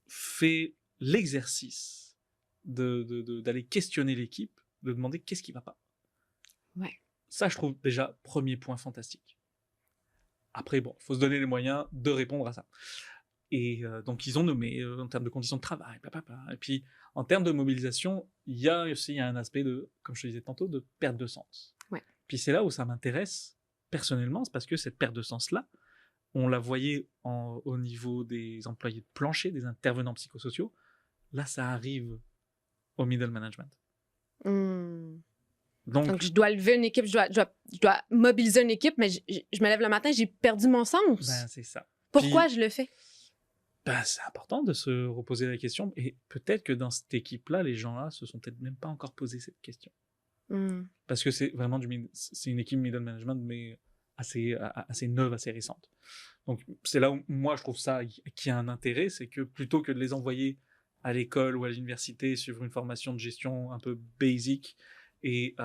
fait l'exercice d'aller questionner l'équipe, de demander qu'est-ce qui va pas. Ouais. Ça, je trouve déjà premier point fantastique. Après, bon, il faut se donner les moyens de répondre à ça. Et donc, ils ont nommé en termes de conditions de travail, blablabla. Et puis, en termes de mobilisation, il y a aussi un aspect de, comme je te disais tantôt, de perte de sens. Ouais. Puis c'est là où ça m'intéresse personnellement, c'est parce que cette perte de sens-là, on la voyait au niveau des employés de plancher, des intervenants psychosociaux. Là, ça arrive au middle management. Donc, je dois lever une équipe, je dois mobiliser une équipe, mais je me lève le matin, j'ai perdu mon sens. Ben, c'est ça. Pourquoi je le fais? C'est important de se reposer la question. Et peut-être que dans cette équipe-là, les gens-là se sont peut-être même pas encore posé cette question. Parce que c'est vraiment c'est une équipe middle management, mais assez neuve, assez récente. Donc, c'est là où moi, je trouve ça qui a un intérêt, c'est que plutôt que de les envoyer à l'école ou à l'université suivre une formation de gestion un peu basic et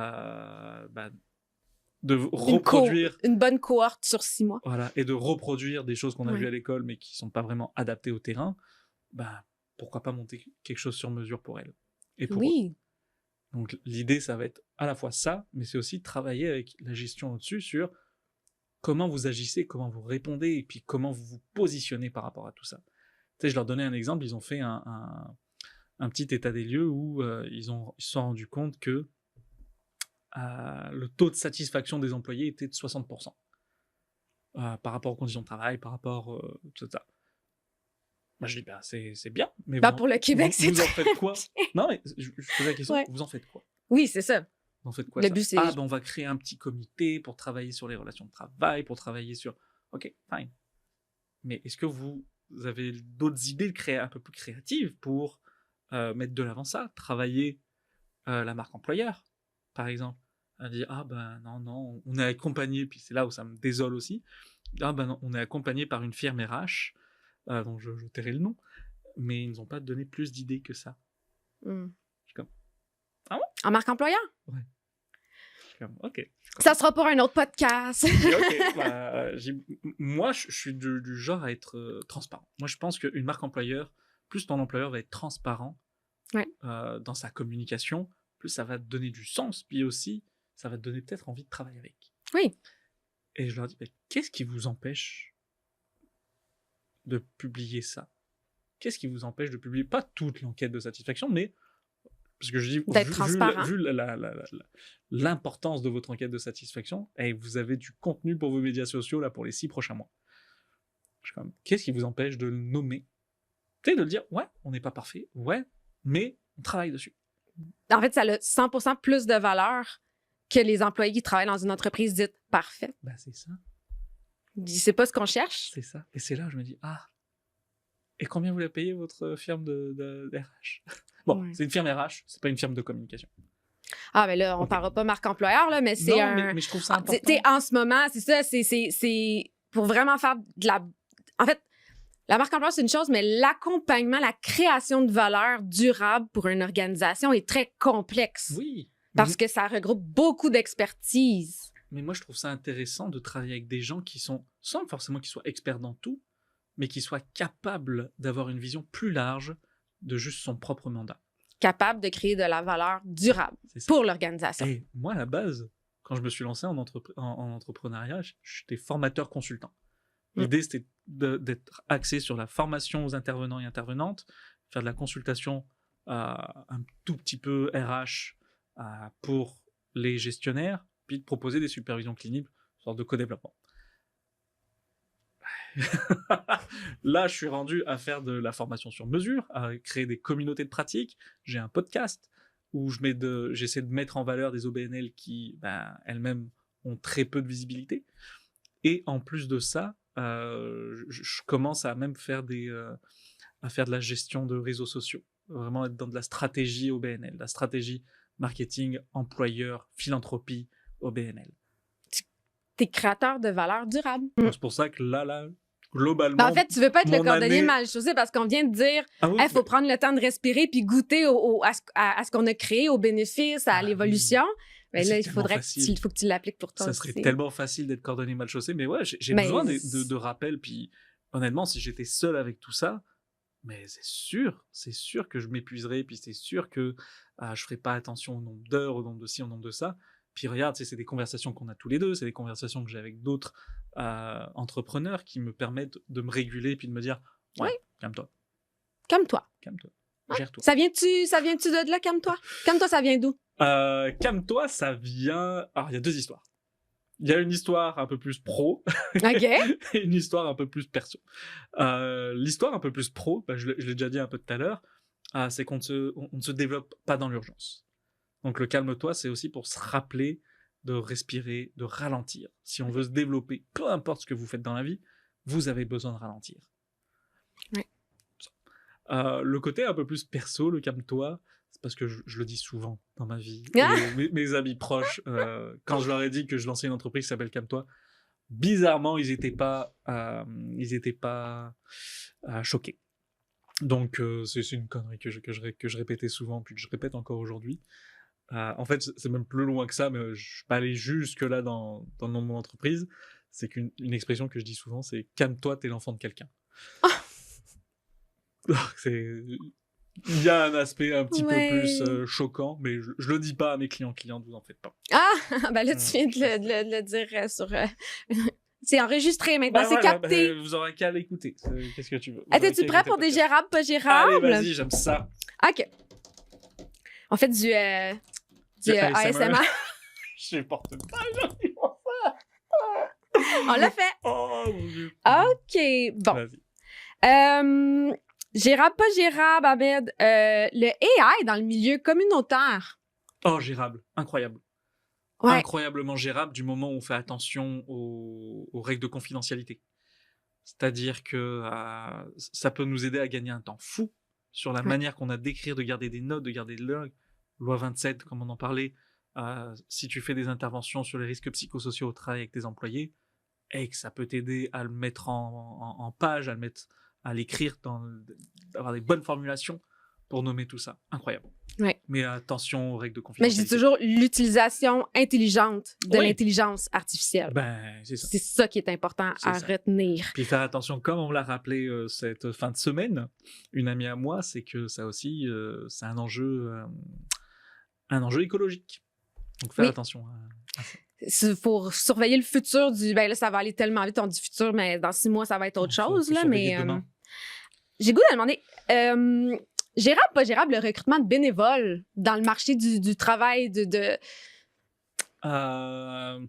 de reproduire... Une bonne cohorte sur 6 mois. Voilà, et de reproduire des choses qu'on a vues à l'école, mais qui ne sont pas vraiment adaptées au terrain, pourquoi pas monter quelque chose sur mesure pour elles et pour eux. Donc, l'idée, ça va être à la fois ça, mais c'est aussi travailler avec la gestion au-dessus sur comment vous agissez, comment vous répondez, et puis comment vous vous positionnez par rapport à tout ça. Tu sais, je leur donnais un exemple, ils ont fait un petit état des lieux où ils se sont rendus compte que le taux de satisfaction des employés était de 60%. Par rapport aux conditions de travail, par rapport à tout ça. Moi, je dis, c'est bien. Mais pour le Québec, c'est vous en faites quoi? Non, mais je pose la question, vous en faites quoi? Oui, c'est ça. Vous en faites quoi? Le but, c'est... on va créer un petit comité pour travailler sur les relations de travail, pour travailler sur... Ok, fine. Mais est-ce que vous avez d'autres idées un peu plus créatives pour mettre de l'avant ça? Travailler la marque employeur, par exemple. À dire, non, on est accompagné, puis c'est là où ça me désole aussi. Non, on est accompagné par une firme RH, dont je tairai le nom, mais ils nous ont pas donné plus d'idées que ça. Je suis comme, ah ouais? En marque employeur? Ouais. Je suis comme, ok. Ça sera pour un autre podcast. Moi, je suis du genre à être transparent. Moi, je pense qu'une marque employeur, plus ton employeur va être transparent dans sa communication, plus ça va te donner du sens, puis aussi, ça va te donner peut-être envie de travailler avec. Oui. Et je leur dis, qu'est-ce qui vous empêche de publier ça? Qu'est-ce qui vous empêche de publier, pas toute l'enquête de satisfaction, mais, parce que je dis, d'être transparent. Vu l'importance de votre enquête de satisfaction, et vous avez du contenu pour vos médias sociaux là, pour les 6 prochains mois. Je suis comme, qu'est-ce qui vous empêche de le nommer? Tu sais, de le dire, ouais, on n'est pas parfait, ouais, mais on travaille dessus. En fait, ça a 100% plus de valeur que les employés qui travaillent dans une entreprise dite parfaite. C'est ça. C'est pas ce qu'on cherche. C'est ça. Et c'est là où je me dis, et combien vous la payez, votre firme de RH? Bon, c'est une firme RH, c'est pas une firme de communication. Mais là, on parlera pas marque employeur, là, mais c'est mais je trouve ça important. En ce moment, c'est ça, c'est pour vraiment faire de la... En fait, la marque employeur, c'est une chose, mais l'accompagnement, la création de valeur durable pour une organisation est très complexe. Oui. Parce que ça regroupe beaucoup d'expertise. Mais moi, je trouve ça intéressant de travailler avec des gens qui sont, sans forcément qu'ils soient experts dans tout, mais qui soient capables d'avoir une vision plus large de juste son propre mandat. Capable de créer de la valeur durable pour l'organisation. Et moi, à la base, quand je me suis lancé en entrepreneuriat, j'étais formateur consultant. L'idée, c'était d'être axé sur la formation aux intervenants et intervenantes, faire de la consultation un tout petit peu RH pour les gestionnaires, puis de proposer des supervisions cliniques, une sorte de co-développement. Là, je suis rendu à faire de la formation sur mesure, à créer des communautés de pratique. J'ai un podcast où j'essaie de mettre en valeur des OBNL qui, elles-mêmes, ont très peu de visibilité. Et en plus de ça, je commence à même faire à faire de la gestion de réseaux sociaux. Vraiment être dans de la stratégie OBNL, la stratégie marketing, employeur, philanthropie, OBNL. T'es créateur de valeur durable. C'est pour ça que là, globalement... En fait, tu veux pas être le cordonnier mal chaussé parce qu'on vient de dire faut prendre le temps de respirer puis goûter à ce qu'on a créé, aux bénéfices, à l'évolution. Mais là, il faut que tu l'appliques pour toi. Ça serait tellement facile d'être cordonnier mal chaussé, mais ouais, j'ai besoin de rappels. Puis honnêtement, si j'étais seul avec tout ça, mais c'est sûr que je m'épuiserais, puis c'est sûr que je ferais pas attention au nombre d'heures, au nombre de ci, au nombre de ça. Puis regarde, c'est des conversations qu'on a tous les deux, c'est des conversations que j'ai avec d'autres entrepreneurs qui me permettent de me réguler puis de me dire calme-toi. Calme-toi. Gère-toi. Ça vient-tu de là, calme-toi? Calme-toi, ça vient d'où? Calme-toi, ça vient... Alors, il y a 2 histoires. Il y a une histoire un peu plus pro et une histoire un peu plus perso. L'histoire un peu plus pro, je l'ai déjà dit un peu tout à l'heure, c'est qu'on ne se développe pas dans l'urgence. Donc le calme-toi, c'est aussi pour se rappeler de respirer, de ralentir. Si on veut se développer, peu importe ce que vous faites dans la vie, vous avez besoin de ralentir. Oui. Le côté un peu plus perso, le calme-toi, c'est parce que je le dis souvent dans ma vie. Ah! Et mes amis proches, quand je leur ai dit que je lançais une entreprise qui s'appelle Calme-toi, bizarrement, ils étaient pas choqués. Donc, c'est une connerie que je répétais souvent, puis que je répète encore aujourd'hui. En fait, c'est même plus loin que ça, mais je suis pas allé jusque-là dans le nom de mon entreprise. C'est qu'une expression que je dis souvent, c'est « calme-toi, t'es l'enfant de quelqu'un ». Il y a un aspect un petit peu plus choquant, mais je le dis pas à mes clientes, vous en faites pas. Ah! Ben là, tu viens de le dire sur... C'est enregistré maintenant, c'est capté. Vous aurez qu'à l'écouter. Qu'est-ce que tu veux? Es-tu prêt pour des gérables, pas gérables? Allez, vas-y, j'aime ça. OK. On fait du ASMR. Je supporte pas. On l'a fait. Oh mon Dieu. OK, bon. Vas-y. Gérable, pas gérable, Ahmed. Le AI dans le milieu communautaire. Oh, gérable. Incroyable. Ouais. Incroyablement gérable du moment où on fait attention aux règles de confidentialité. C'est-à-dire que ça peut nous aider à gagner un temps fou sur la manière qu'on a d'écrire, de garder des notes, de garder des logs. Loi 27, comme on en parlait, si tu fais des interventions sur les risques psychosociaux au travail avec tes employés, et que ça peut t'aider à le mettre en page, à l'écrire, d'avoir des bonnes formulations pour nommer tout ça. Incroyable. Ouais. Mais attention aux règles de Mais confidentialité. je dis toujours l'utilisation intelligente de l'intelligence artificielle. Ben, c'est ça. C'est ça qui est important à retenir. Puis faire attention, comme on me l'a rappelé cette fin de semaine, une amie à moi, c'est que ça aussi, c'est un enjeu écologique. Donc faire attention à ça. Pour surveiller le futur ben là, ça va aller tellement vite, on dit futur, mais dans 6 mois, ça va être autre chose, là, mais j'ai goût de demander, gérable, pas gérable, le recrutement de bénévoles dans le marché du travail Alors,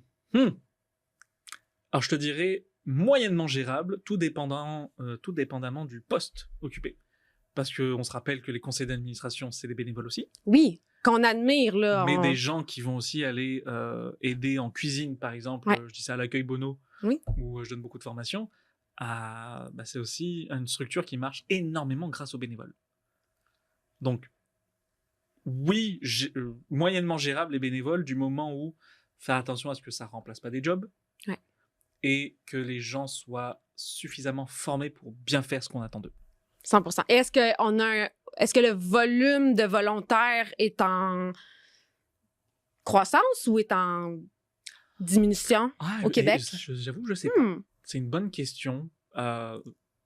je te dirais moyennement gérable, tout dépendamment du poste occupé. Parce qu'on se rappelle que les conseils d'administration, c'est des bénévoles aussi. Oui, qu'on admire, là. Mais des gens qui vont aussi aller aider en cuisine, par exemple. Je dis ça à l'accueil Bono, où je donne beaucoup de formations. C'est aussi une structure qui marche énormément grâce aux bénévoles. Donc, oui, moyennement gérable les bénévoles du moment où faire attention à ce que ça ne remplace pas des jobs et que les gens soient suffisamment formés pour bien faire ce qu'on attend d'eux. 100%. Et est-ce que le volume de volontaires est en croissance ou est en diminution au Québec? J'avoue, je sais pas. C'est une bonne question.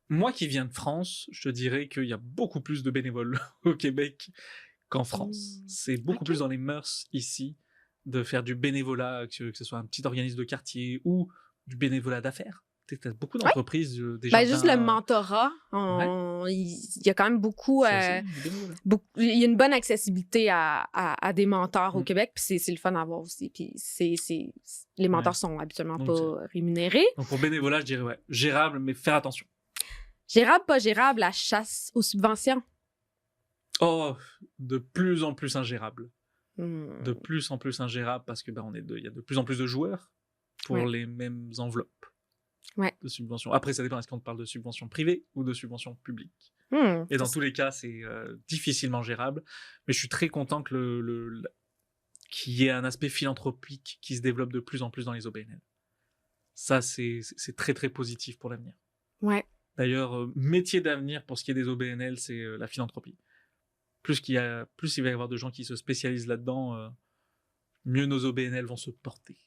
Moi qui viens de France, je te dirais qu'il y a beaucoup plus de bénévoles au Québec qu'en France. C'est beaucoup plus dans les mœurs ici de faire du bénévolat, que ce soit un petit organisme de quartier ou du bénévolat d'affaires. T'as beaucoup d'entreprises déjà. Juste le mentorat, il y a quand même beaucoup, il y a une bonne accessibilité à des mentors au Québec, puis c'est le fun à voir aussi. Puis les mentors sont habituellement pas rémunérés. Donc pour bénévolat, je dirais gérable, mais faire attention. Gérable, pas gérable, la chasse aux subventions. Oh, de plus en plus ingérable. De plus en plus ingérable parce que il y a de plus en plus de joueurs pour les mêmes enveloppes. De subventions. Après, ça dépend, est-ce qu'on parle de subventions privées ou de subventions publiques. Et dans tous les cas, c'est difficilement gérable. Mais je suis très content qu'il y ait un aspect philanthropique qui se développe de plus en plus dans les OBNL. Ça, c'est très, très positif pour l'avenir. Ouais. D'ailleurs, métier d'avenir pour ce qui est des OBNL, c'est la philanthropie. Plus il va y avoir de gens qui se spécialisent là-dedans, mieux nos OBNL vont se porter.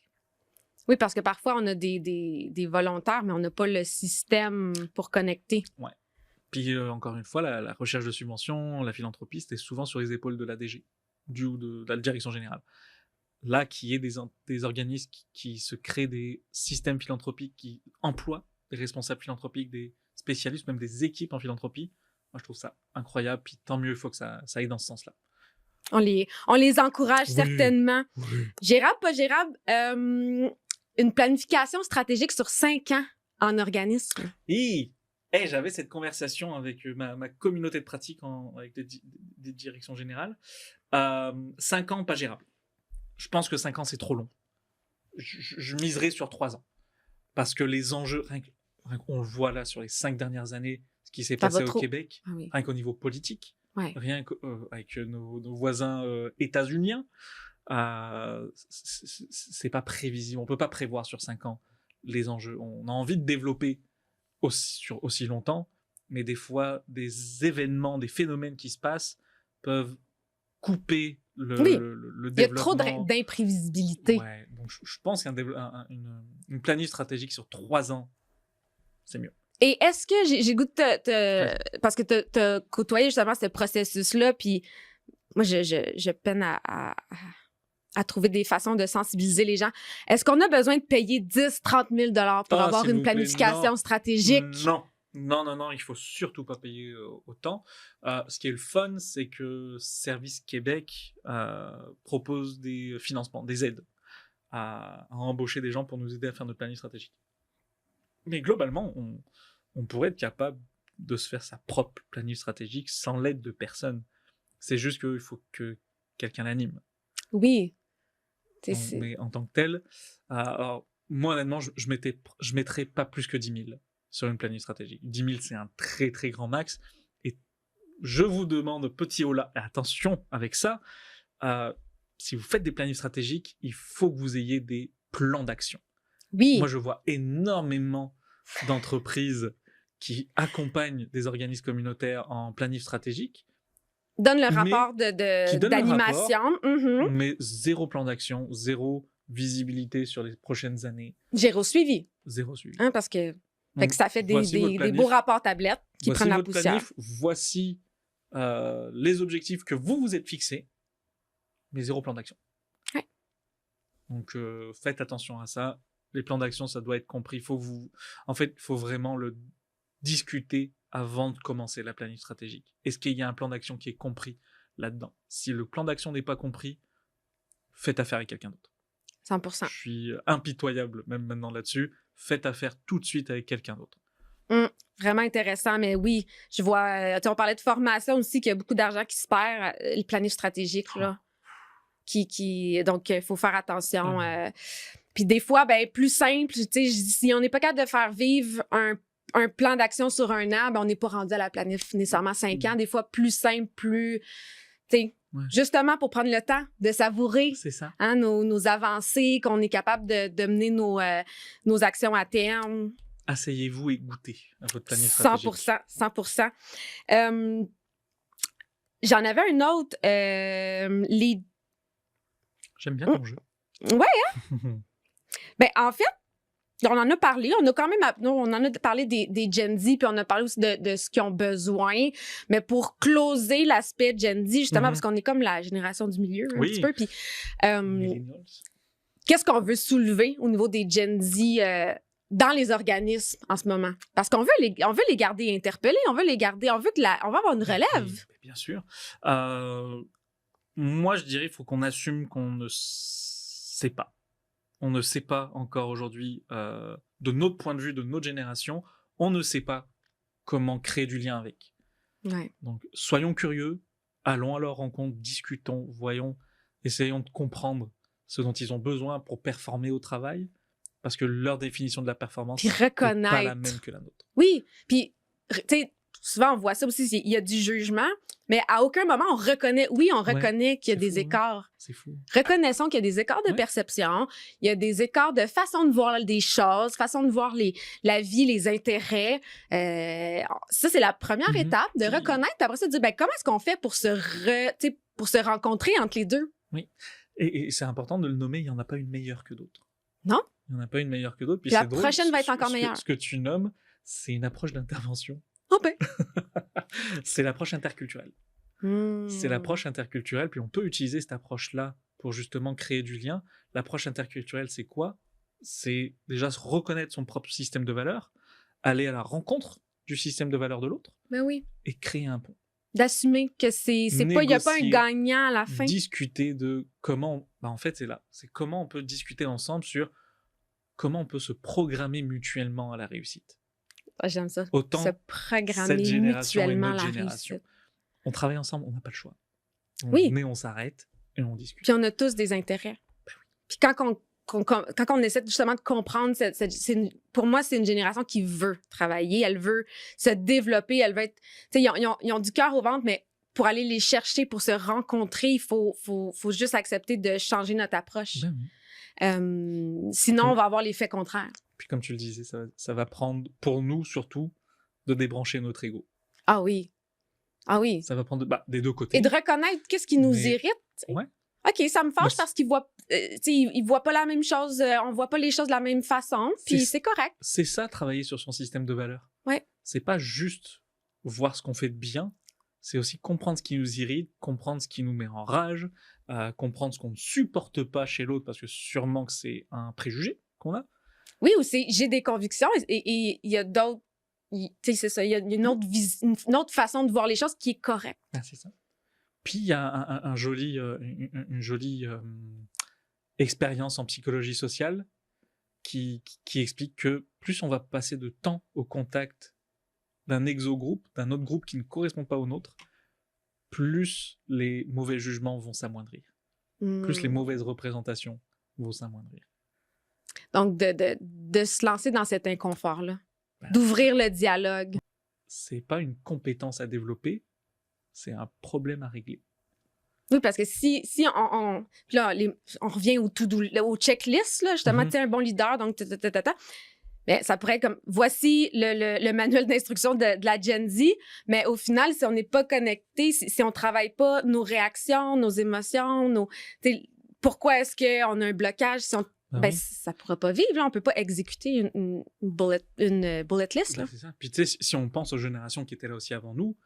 Oui, parce que parfois, on a des volontaires, mais on n'a pas le système pour connecter. Ouais. Puis, encore une fois, la recherche de subventions, la philanthropie, c'était souvent sur les épaules de l'ADG, ou de la direction générale. Là, qu'il y ait des organismes qui se créent des systèmes philanthropiques qui emploient des responsables philanthropiques, des spécialistes, même des équipes en philanthropie, moi, je trouve ça incroyable. Puis tant mieux, il faut que ça aille dans ce sens-là. On les encourage certainement. Oui. Gérable, pas gérable, une planification stratégique sur 5 ans en organisme. J'avais cette conversation avec ma communauté de pratique avec des directions générales. 5 ans, pas gérable. Je pense que 5 ans, c'est trop long. Je miserais sur 3 ans. Parce que les enjeux, on le voit là sur les 5 dernières années, ce qui s'est passé au Québec, rien qu'au niveau politique, Ouais. Rien qu'avec nos voisins états-uniens, c'est pas prévisible. On peut pas prévoir sur 5 ans les enjeux. On a envie de développer sur aussi longtemps, mais des fois, des événements, des phénomènes qui se passent peuvent couper le développement. Il y a trop d'imprévisibilité. Ouais, donc je pense qu'une planning stratégique sur 3 ans, c'est mieux. Et est-ce que j'ai goût parce que tu as côtoyé justement ce processus-là, puis moi, je peine à trouver des façons de sensibiliser les gens. Est-ce qu'on a besoin de payer 10-30 000 $ pour avoir une planification stratégique? Non, il faut surtout pas payer autant. Ce qui est le fun, c'est que Service Québec propose des financements, des aides à embaucher des gens pour nous aider à faire notre planning stratégique. Mais globalement, on pourrait être capable de se faire sa propre planning stratégique sans l'aide de personne. C'est juste qu'il faut que quelqu'un l'anime. Oui. Mais en tant que tel, alors, moi honnêtement, je mettrais pas plus que 10 000 sur une planning stratégique. 10 000, c'est un très très grand max. Et je vous demande, petit Ola, attention avec ça, si vous faites des plannings stratégiques, il faut que vous ayez des plans d'action. Oui. Moi, je vois énormément d'entreprises qui accompagnent des organismes communautaires en planning stratégique. Donne le rapport d'animation. Mais zéro plan d'action, zéro visibilité sur les prochaines années. Zéro suivi. Hein, parce que, ça fait des beaux rapports tablettes qui prennent la poussière. Planif, voici les objectifs que vous vous êtes fixés, mais zéro plan d'action. Ouais. Donc, faites attention à ça. Les plans d'action, ça doit être compris. Il faut vraiment le discuter avant de commencer la planning stratégique. Est-ce qu'il y a un plan d'action qui est compris là-dedans? Si le plan d'action n'est pas compris, faites affaire avec quelqu'un d'autre. 100%. Je suis impitoyable même maintenant là-dessus. Faites affaire tout de suite avec quelqu'un d'autre. Vraiment intéressant, mais oui, je vois, on parlait de formation aussi, qu'il y a beaucoup d'argent qui se perd, les planning stratégiques, là. Donc, il faut faire attention. Puis des fois, plus simple, tu sais, si on n'est pas capable de faire vivre un plan d'action sur 1 an, on n'est pas rendu à la planif nécessairement 5 ans. Des fois, plus simple, plus... Tu sais, justement pour prendre le temps de savourer nos avancées, qu'on est capable de mener nos actions à terme. Asseyez-vous et goûtez à votre planning stratégique. 100%. J'en avais un autre. J'aime bien ton jeu. Ouais, hein? En fait, on en a parlé. On en a parlé des Gen Z, puis on a parlé aussi de ce qu'ils ont besoin. Mais pour closer l'aspect Gen Z, justement, parce qu'on est comme la génération du milieu, un petit peu. Puis, qu'est-ce qu'on veut soulever au niveau des Gen Z dans les organismes en ce moment? Parce qu'on veut les garder interpellés, on veut avoir une relève. Bien sûr. Moi, je dirais qu'il faut qu'on assume qu'on ne sait pas. On ne sait pas encore aujourd'hui, de notre point de vue, de notre génération, on ne sait pas comment créer du lien avec. Ouais. Donc, soyons curieux, allons à leur rencontre, discutons, voyons, essayons de comprendre ce dont ils ont besoin pour performer au travail, parce que leur définition de la performance n'est pas la même que la nôtre. Oui, puis, tu sais, souvent on voit ça aussi, il y a du jugement, mais à aucun moment on reconnaît qu'il y a des écarts. C'est fou. Reconnaissons qu'il y a des écarts de perception, il y a des écarts de façon de voir des choses, façon de voir la vie, les intérêts. Ça, c'est la première étape, de reconnaître, puis après ça, de dire, comment est-ce qu'on fait pour se rencontrer entre les deux? Oui, et c'est important de le nommer, il n'y en a pas une meilleure que d'autres. Non? Il n'y en a pas une meilleure que d'autres. Puis la prochaine va être encore meilleure. Ce que tu nommes, c'est une approche d'intervention. C'est l'approche interculturelle. C'est l'approche interculturelle, puis on peut utiliser cette approche-là pour justement créer du lien. L'approche interculturelle, c'est quoi? C'est déjà se reconnaître son propre système de valeurs, aller à la rencontre du système de valeurs de l'autre, et créer un pont. D'assumer que il n'y a pas un gagnant à la fin. Discuter de comment... en fait, c'est comment on peut discuter ensemble sur comment on peut se programmer mutuellement à la réussite. J'aime ça. Autant se programmer mutuellement la réussite. On travaille ensemble, on n'a pas le choix. On s'arrête et on discute. Puis on a tous des intérêts. Puis quand on essaie justement de comprendre, pour moi, c'est une génération qui veut travailler, elle veut se développer, elle veut être... Ils ont du cœur au ventre, mais pour aller les chercher, pour se rencontrer, il faut juste accepter de changer notre approche. Ben oui. Sinon, on va avoir l'effet contraire. Puis comme tu le disais, ça va prendre, pour nous surtout, de débrancher notre ego. Ah oui. Ah oui. Ça va prendre des deux côtés. Et de reconnaître qu'est-ce qui nous irrite. Ouais. OK, ça me fâche Mais parce qu'ils voient, ils voient pas la même chose, on voit pas les choses de la même façon, puis c'est correct. C'est ça, travailler sur son système de valeurs. Ouais. C'est pas juste voir ce qu'on fait de bien, c'est aussi comprendre ce qui nous irrite, comprendre ce qui nous met en rage, comprendre ce qu'on ne supporte pas chez l'autre, parce que sûrement que c'est un préjugé qu'on a. Oui, ou c'est j'ai des convictions et il y a d'autres. Tu sais, c'est ça, il y a une autre façon de voir les choses qui est correcte. Ah, c'est ça. Puis il y a une jolie expérience en psychologie sociale qui explique que plus on va passer de temps au contact d'un exogroupe, d'un autre groupe qui ne correspond pas au nôtre, plus les mauvais jugements vont s'amoindrir, plus les mauvaises représentations vont s'amoindrir. Donc, de se lancer dans cet inconfort-là, d'ouvrir le dialogue. C'est pas une compétence à développer, c'est un problème à régler. Oui, parce que si on là, on revient au checklist, là, justement, tu es un bon leader, donc ben, ça pourrait être comme, voici le manuel d'instruction de la Gen Z, mais au final, si on n'est pas connecté, si on ne travaille pas nos réactions, nos émotions, pourquoi est-ce qu'on a un blocage? Si on, oui. Ça ne pourra pas vivre, là. On ne peut pas exécuter une bullet list. Là. C'est ça. Puis tu sais, si on pense aux générations qui étaient là aussi avant nous,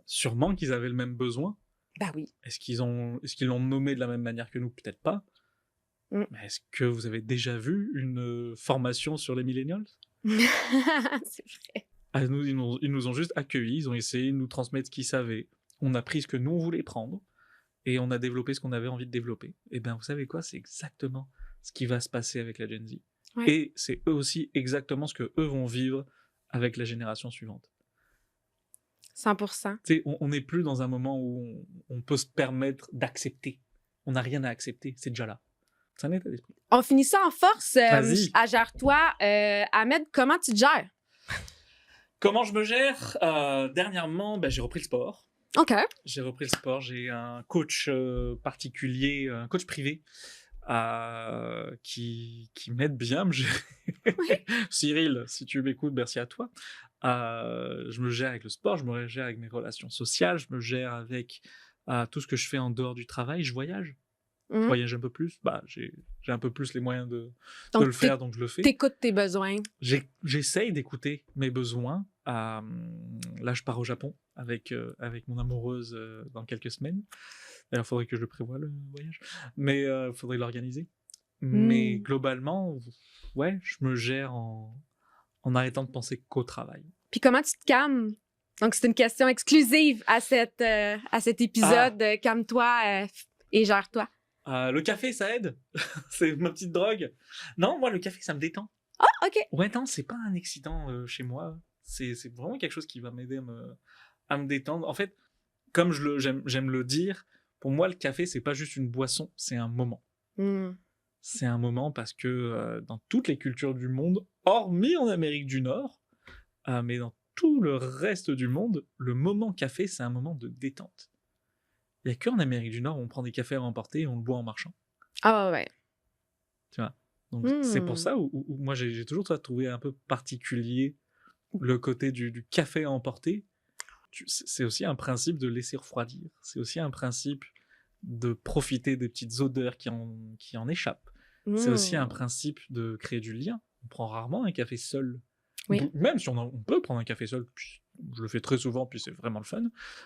sûrement qu'ils avaient le même besoin. Ben oui. Est-ce qu'ils l'ont nommé de la même manière que nous? Peut-être pas. Mais est-ce que vous avez déjà vu une formation sur les millennials? C'est vrai. Ils nous ont juste accueillis, ils ont essayé de nous transmettre ce qu'ils savaient. On a pris ce que nous, on voulait prendre et on a développé ce qu'on avait envie de développer. Et bien, vous savez quoi? C'est exactement ce qui va se passer avec la Gen Z. Ouais. Et c'est eux aussi exactement ce qu'eux vont vivre avec la génération suivante. 100%. On n'est plus dans un moment où on peut se permettre d'accepter. On n'a rien à accepter, c'est déjà là. C'est un état d'esprit. On finit ça en force. À Gère-toi. Ahmed, comment tu te gères? Comment je me gère? Dernièrement, j'ai repris le sport. OK. J'ai repris le sport. J'ai un coach particulier, un coach privé, qui m'aide bien à me gérer. Oui. Cyril, si tu m'écoutes, merci à toi. Je me gère avec le sport, je me gère avec mes relations sociales, je me gère avec tout ce que je fais en dehors du travail. Je voyage. Je voyage un peu plus. J'ai un peu plus les moyens de le faire, donc je le fais. T'écoutes tes besoins. J'essaye d'écouter mes besoins. Là, je pars au Japon avec mon amoureuse dans quelques semaines. D'ailleurs, il faudrait que je le prévoie, le voyage. Mais il faudrait l'organiser. Mais globalement, ouais, je me gère en arrêtant de penser qu'au travail. Puis comment tu te calmes? Donc, c'est une question exclusive à cet épisode. Calme-toi et gère-toi. Le café, ça aide. C'est ma petite drogue. Non, moi, le café, ça me détend. Ah, OK. Ouais, non, c'est pas un excitant chez moi. C'est vraiment quelque chose qui va m'aider à me détendre. En fait, comme j'aime le dire, pour moi, le café, c'est pas juste une boisson, c'est un moment. C'est un moment parce que dans toutes les cultures du monde, hormis en Amérique du Nord, mais dans tout le reste du monde, le moment café, c'est un moment de détente. Il n'y a qu'en Amérique du Nord où on prend des cafés à emporter et on le boit en marchant. Ah ouais. Tu vois. Donc c'est pour ça où moi j'ai toujours trouvé un peu particulier le côté du café à emporter. C'est aussi un principe de laisser refroidir. C'est aussi un principe de profiter des petites odeurs qui en échappent. C'est aussi un principe de créer du lien. On prend rarement un café seul. Oui. Même si on peut prendre un café seul, je le fais très souvent, puis c'est vraiment le fun.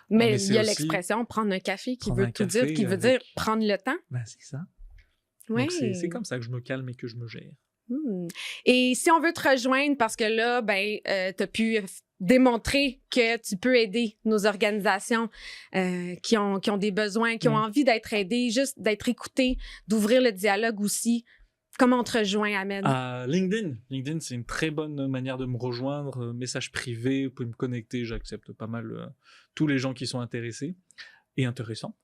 Mais il y a l'expression prendre un café qui veut tout dire, qui veut dire prendre le temps. C'est ça. Oui. Donc c'est comme ça que je me calme et que je me gère. Et si on veut te rejoindre, parce que là, tu as pu démontrer que tu peux aider nos organisations qui ont des besoins, qui ont envie d'être aidées, juste d'être écoutées, d'ouvrir le dialogue aussi. Comment on te rejoint, Ahmed? LinkedIn. LinkedIn, c'est une très bonne manière de me rejoindre. Message privé, vous pouvez me connecter. J'accepte pas mal tous les gens qui sont intéressés et intéressants.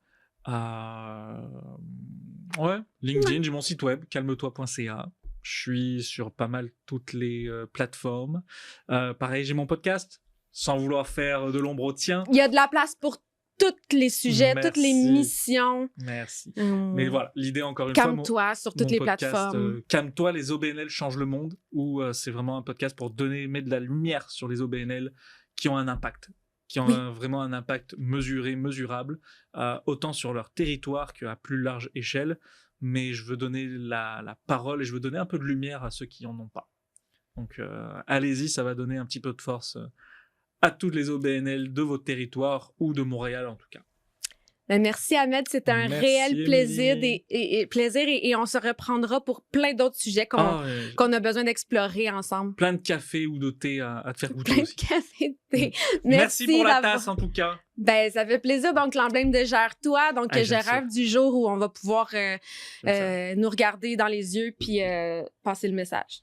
Ouais, LinkedIn, j'ai mon site web, calmetoi.ca. Je suis sur pas mal toutes les plateformes. Pareil, j'ai mon podcast sans vouloir faire de l'ombre au tien. Il y a de la place pour tous les sujets, Merci. toutes les missions. Merci. Mais voilà, l'idée, encore une fois... Calme-toi sur toutes les podcast, plateformes. Calme-toi, les OBNL changent le monde, où c'est vraiment un podcast pour mettre de la lumière sur les OBNL qui ont un impact, qui ont vraiment un impact mesuré, mesurable, autant sur leur territoire qu'à plus large échelle. Mais je veux donner la parole et je veux donner un peu de lumière à ceux qui en ont pas. Donc allez-y, ça va donner un petit peu de force à toutes les OBNL de votre territoire ou de Montréal en tout cas. Ben, merci Ahmed, c'était un Merci, réel plaisir Émilie. et on se reprendra pour plein d'autres sujets qu'on a besoin d'explorer ensemble. Plein de café ou de thé à te faire goûter Plein aussi. de café de thé. Merci pour la d'avoir- tasse en tout cas. Ben, ça fait plaisir. Donc, l'emblème de Gère-toi. Donc, Ah, je j'aime ça. rêve du jour où on va pouvoir J'aime ça. nous regarder dans les yeux puis passer le message.